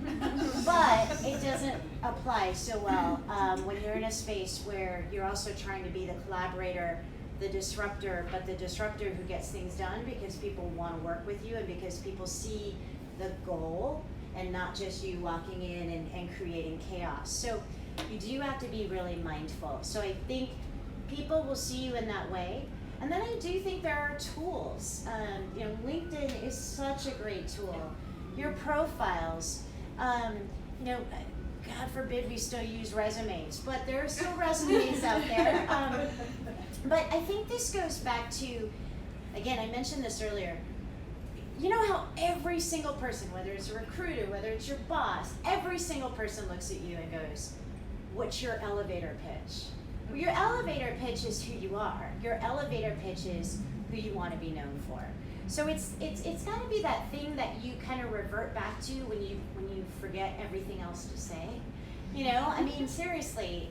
but it doesn't apply so well when you're in a space where you're also trying to be the collaborator, the disruptor, but the disruptor who gets things done because people want to work with you and because people see the goal and not just you walking in and creating chaos. So you do have to be really mindful. So I think people will see you in that way. And then I do think there are tools. You know, LinkedIn is such a great tool. Your profiles, you know, God forbid we still use resumes, but there are still resumes out there. But I think this goes back to, again, I mentioned this earlier. You know how every single person, whether it's a recruiter, whether it's your boss, every single person looks at you and goes, what's your elevator pitch? Well, your elevator pitch is who you are. Your elevator pitch is who you want to be known for. So it's got to be that thing that you kind of revert back to when you forget everything else to say. You know, I mean, seriously,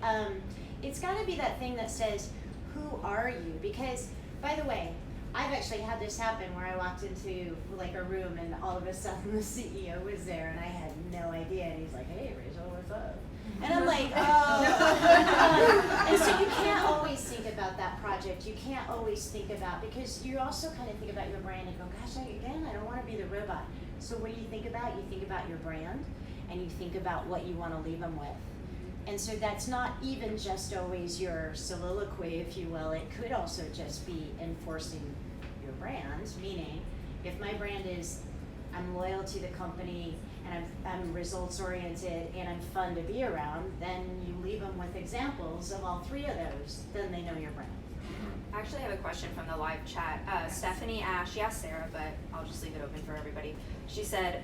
it's got to be that thing that says, who are you? Because, by the way, I've actually had this happen where I walked into like a room and all of a sudden the CEO was there and I had no idea, and he's like, hey, Rachel, what's up? And I'm like, oh. And so you can't always think about that project. You can't always think about, because you also kind of think about your brand and go, gosh, I don't want to be the robot. So what do you think about? You think about your brand, and you think about what you want to leave them with. And so that's not even just always your soliloquy, if you will. It could also just be enforcing your brand, meaning if my brand is I'm loyal to the company and I'm results oriented and I'm fun to be around, then you leave them with examples of all three of those, then they know your brand. I actually have a question from the live chat. Stephanie asked, she asked Sarah, but I'll just leave it open for everybody. She said,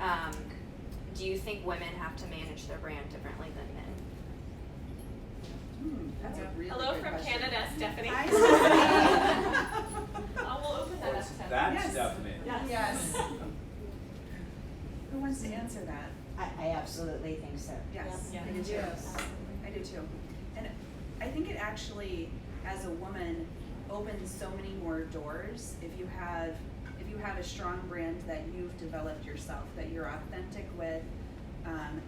do you think women have to manage their brand differently than men? That's a really Hello good from question. Canada, Stephanie. Hi, We'll open that up to That's Yes. Stephanie. Yes. Who wants to answer that? I absolutely think so. Yes, Yeah. I do too. Yes. I do too. And I think it actually, as a woman, opens so many more doors if you have a strong brand that you've developed yourself, that you're authentic with,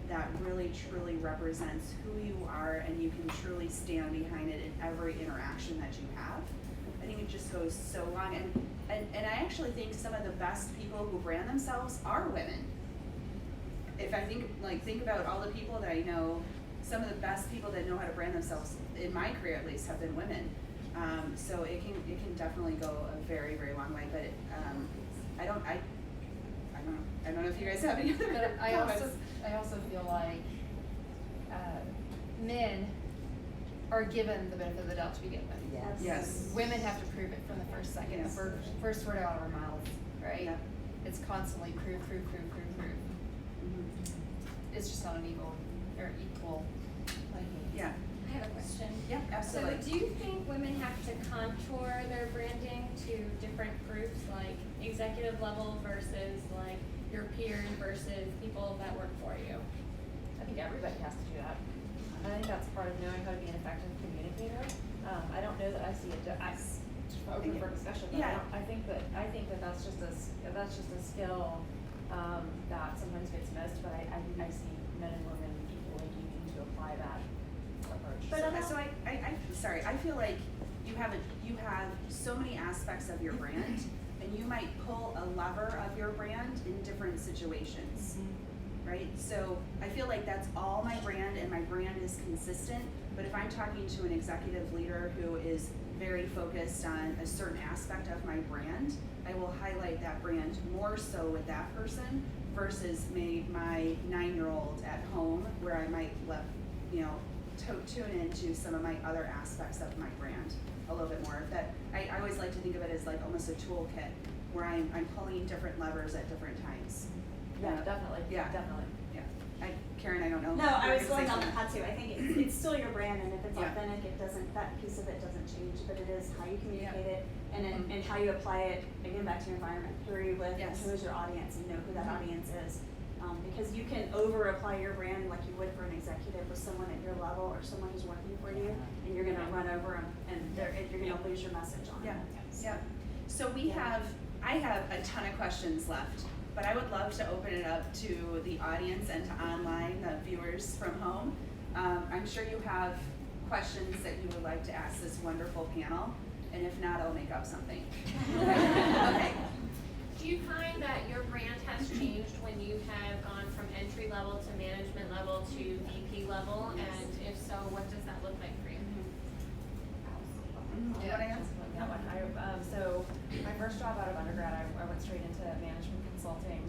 that really truly represents who you are, and you can truly stand behind it in every interaction that you have. I think it just goes so long, and I actually think some of the best people who brand themselves are women. If I think about all the people that I know, some of the best people that know how to brand themselves, in my career at least, have been women. So it can definitely go a very, very long way. But I don't know if you guys have any other But comments. I also feel like men are given the benefit of the doubt to begin with. Yes. Yes. Women have to prove it from the first second, Yes. the first word out of our mouths, right? Yeah. It's constantly prove. Mhm. It's just not an equal. Yeah. I have a question. Yep. Absolutely. So do you think women have to contour their branding to different groups, like executive level versus like your peers versus people that work for you? I think everybody has to do that. I think that's part of knowing how to be an effective communicator. I don't know that I see it. Open for discussion, but Yeah. I think that that's just a skill that sometimes gets missed. But I see men and women equally needing to apply that approach. Sorry, I feel like you have so many aspects of your brand, and you might pull a lever of your brand in different situations, right? So I feel like that's all my brand, and my brand is consistent. But if I'm talking to an executive leader who is very focused on a certain aspect of my brand, I will highlight that brand more so with that person versus my 9-year-old at home, where I might tune into some of my other aspects of my brand a little bit more. That I always like to think of it as like almost a toolkit where I'm pulling different levers at different times. Yeah, definitely. Yeah. Definitely. Yeah. Karen, I don't know. No, I was You're going gonna on say that too. I think it's still your brand, and if it's Yeah. authentic, that piece of it doesn't change, but it is how you communicate it and Mhm. and how you apply it, again, back to your environment. Who are you with, and Yes. who is your audience, and know who that Mhm. audience is. Because you can over apply your brand like you would for an executive with someone at your level or someone who's working for you, and you're gonna run over them, and you're gonna lose your message on Yeah. them. Yeah. So I have a ton of questions left, but I would love to open it up to the audience and to online, the viewers from home. I'm sure you have questions that you would like to ask this wonderful panel, and if not, I'll make up something. Okay. Do you find that your brand has changed when you have gone from entry level to management level to VP level? And if so, what does that look like for you? Do you wanna answer? That one. So first job out of undergrad, I went straight into management consulting.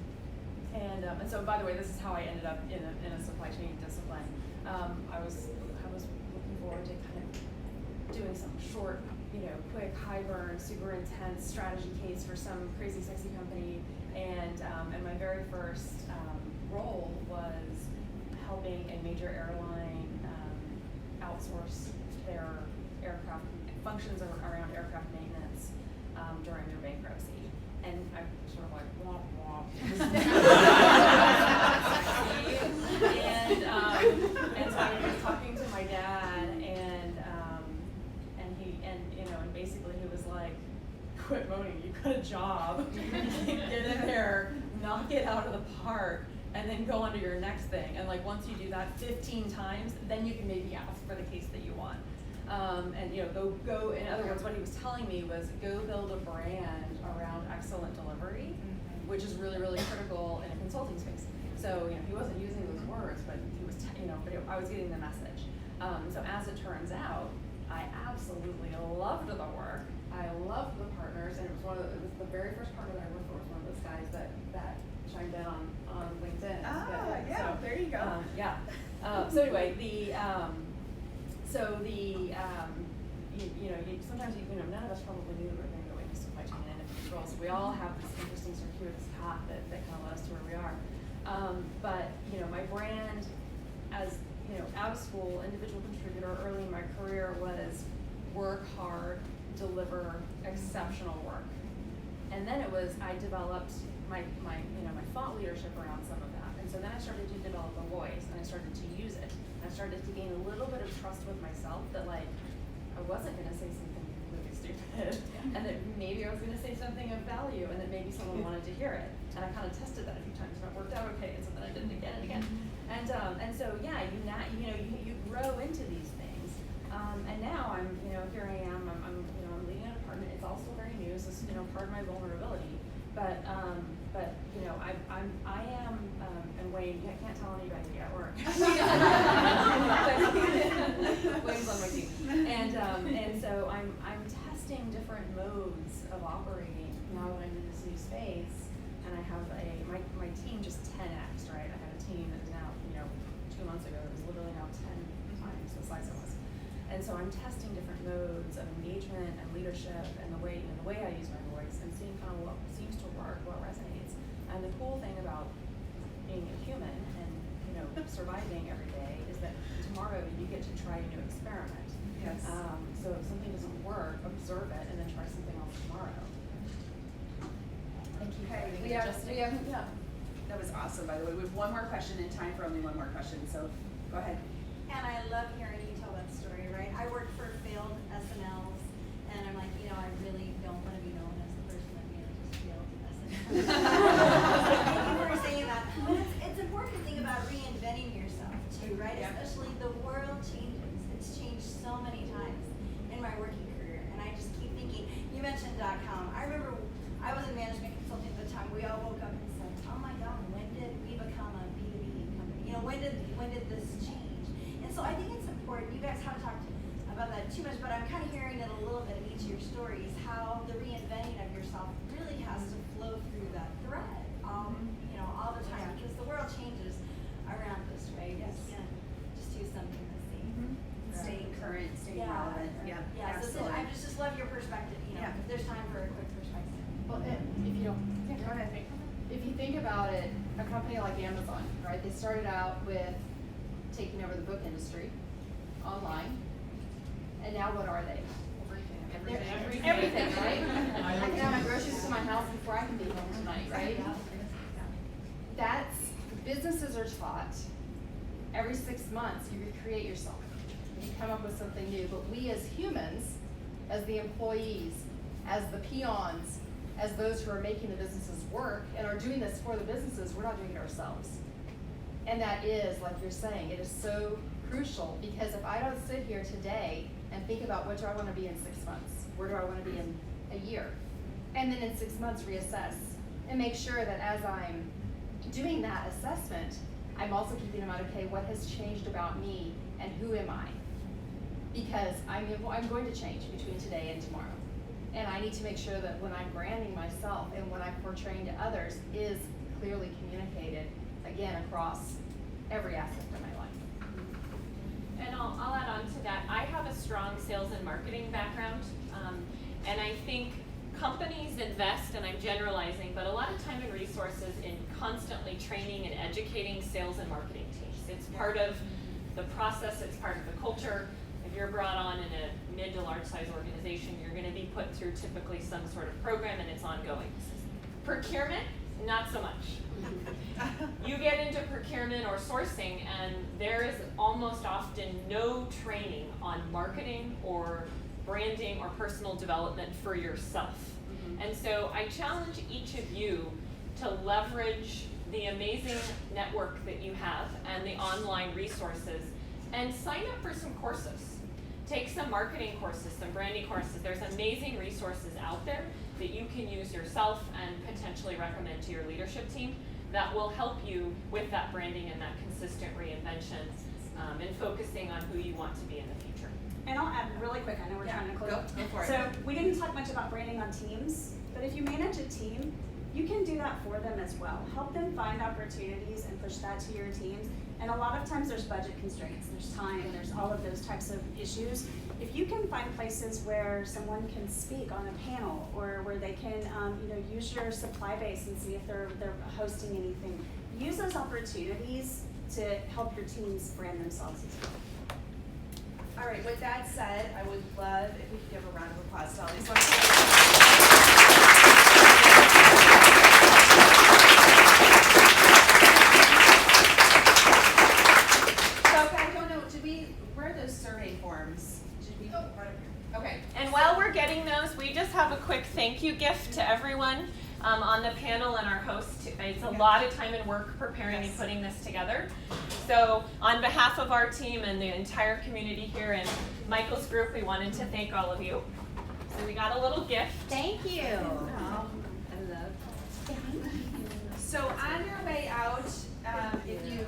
And so, by the way, this is how I ended up in a supply chain discipline. I was looking forward to kind of doing some short, quick, high burn, super intense strategy case for some crazy, sexy company. And my very first role was helping a major airline outsource their aircraft functions around aircraft maintenance during their bankruptcy. And I'm sort of like, womp womp. and so I was talking to my dad, and basically he was like, quit moaning, you've got a job, get in there, knock it out of the park, and then go on to your next thing. And like once you do that 15 times, then you can maybe ask for the case that you want. Go. In other words, what he was telling me was go build a brand around excellent delivery, which is really, really critical in a consulting space. So he wasn't using those words, but he was, I was getting the message. So as it turns out, I absolutely loved the work. I loved the partners, and it was the very first partner that I worked for was one of those guys that chimed in on LinkedIn. So, there you go. So anyway, sometimes none of us probably knew that we were going to go into supply chain and into roles. We all have this interesting circuitous path that kind of led us to where we are. But my brand, as out of school, individual contributor early in my career was work hard, deliver exceptional work. And then I developed my thought leadership around some of that. And so then I started to develop a voice, and I started to use it. And I started to gain a little bit of trust with myself that I wasn't going to say something really stupid, and that maybe I was going to say something of value, and that maybe someone wanted to hear it. And I kind of tested that a few times, and it worked out okay. And so then I did it again and again. And so you grow into these things. And now here I am. I'm leading an department. It's also very new, so it's part of my vulnerability. But I am, and Wayne, I can't tell anybody yet, or Wayne's on my team. And so I'm testing different modes of operating now that I'm in this new space, and I have my team just 10x, right? I have a team that is now, 2 months ago, it was literally now 10 times the size it was. And so I'm testing different modes of engagement and leadership and the way I use my voice, and seeing kind of what seems to work, what resonates. And the cool thing about being a human and surviving every day is that tomorrow you get to try a new experiment. Yes. So if something doesn't work, observe it and then try something else tomorrow. Thank you. Okay, that was awesome, by the way. We have one more question and time for only one more question, so go ahead. And I love hearing you tell that story, right? I worked for failed SMLs, and I'm like, I really don't want to be known as the person that manages failed SMLs. Thank you for saying that. But it's important to think about reinventing yourself too, right? Yeah. Especially the world changes. It's changed so many times in my working career, and I just keep thinking. You mentioned .com. I remember I was in management consulting at the time. We all woke up and said, "Oh my God, when did we become a B2B company? When did this change?" And so I think it's important. You guys haven't talked about that too much, but I'm kind of hearing it a little bit in each of your stories, how the reinventing of yourself really has to flow through that thread, all the time, because the world changes around us, right? Yes. You can't just do something the same. Staying current, staying relevant. Yeah, Yeah. So absolutely. I just love your perspective. Yeah. If there's time for a quick perspective. Well, if you don't, Go ahead. if you think about it, a company like Amazon, right? They started out with taking over the book industry online, and now what are they? Everything, right? I can have my groceries to my house before I can be home tonight, right? Businesses are taught every 6 months you recreate yourself. You come up with something new, but we as humans, as the employees, as the peons, as those who are making the businesses work and are doing this for the businesses, we're not doing it ourselves. And that is, like you're saying, it is so crucial, because if I don't sit here today and think about what do I want to be in 6 months, where do I want to be in a year, and then in 6 months reassess and make sure that as I'm doing that assessment, I'm also keeping in mind, okay, what has changed about me and who am I? Because I'm going to change between today and tomorrow. And I need to make sure that when I'm branding myself and when I'm portraying to others is clearly communicated, again, across every aspect of my life. And I'll add on to that. I have a strong sales and marketing background, and I think companies invest, and I'm generalizing, but a lot of time and resources in constantly training and educating sales and marketing teams. It's part of the process, it's part of the culture. If you're brought on in a mid to large size organization, you're going to be put through typically some sort of program, and it's ongoing. Procurement, not so much. You get into procurement or sourcing, and there is almost often no training on marketing or branding or personal development for yourself. And so I challenge each of you to leverage the amazing network that you have and the online resources and sign up for some courses. Take some marketing courses, some branding courses. There's amazing resources out there that you can use yourself and potentially recommend to your leadership team that will help you with that branding and that consistent reinvention and focusing on who you want to be in the future. And I'll add really quick, I know we're trying to close. Go for it. So we didn't talk much about branding on teams, but if you manage a team, you can do that for them as well. Help them find opportunities and push that to your teams. And a lot of times there's budget constraints, there's time, there's all of those types of issues. If you can find places where someone can speak on a panel or where they can use your supply base and see if they're hosting anything, use those opportunities to help your teams brand themselves as well. All right, with that said, I would love if we could give a round of applause to all these So I don't know, where are those survey forms? Did we, right up here. Okay. And while we're getting those, we just have a quick thank you gift to everyone on the panel and our host. It's a lot of time and work preparing and putting this together. So on behalf of our team and the entire community here and Michael's group, we wanted to thank all of you. So we got a little gift. Thank you. So on your way out, if you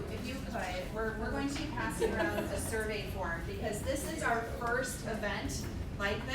could, we're going to be passing around a survey form because this is our first event like this.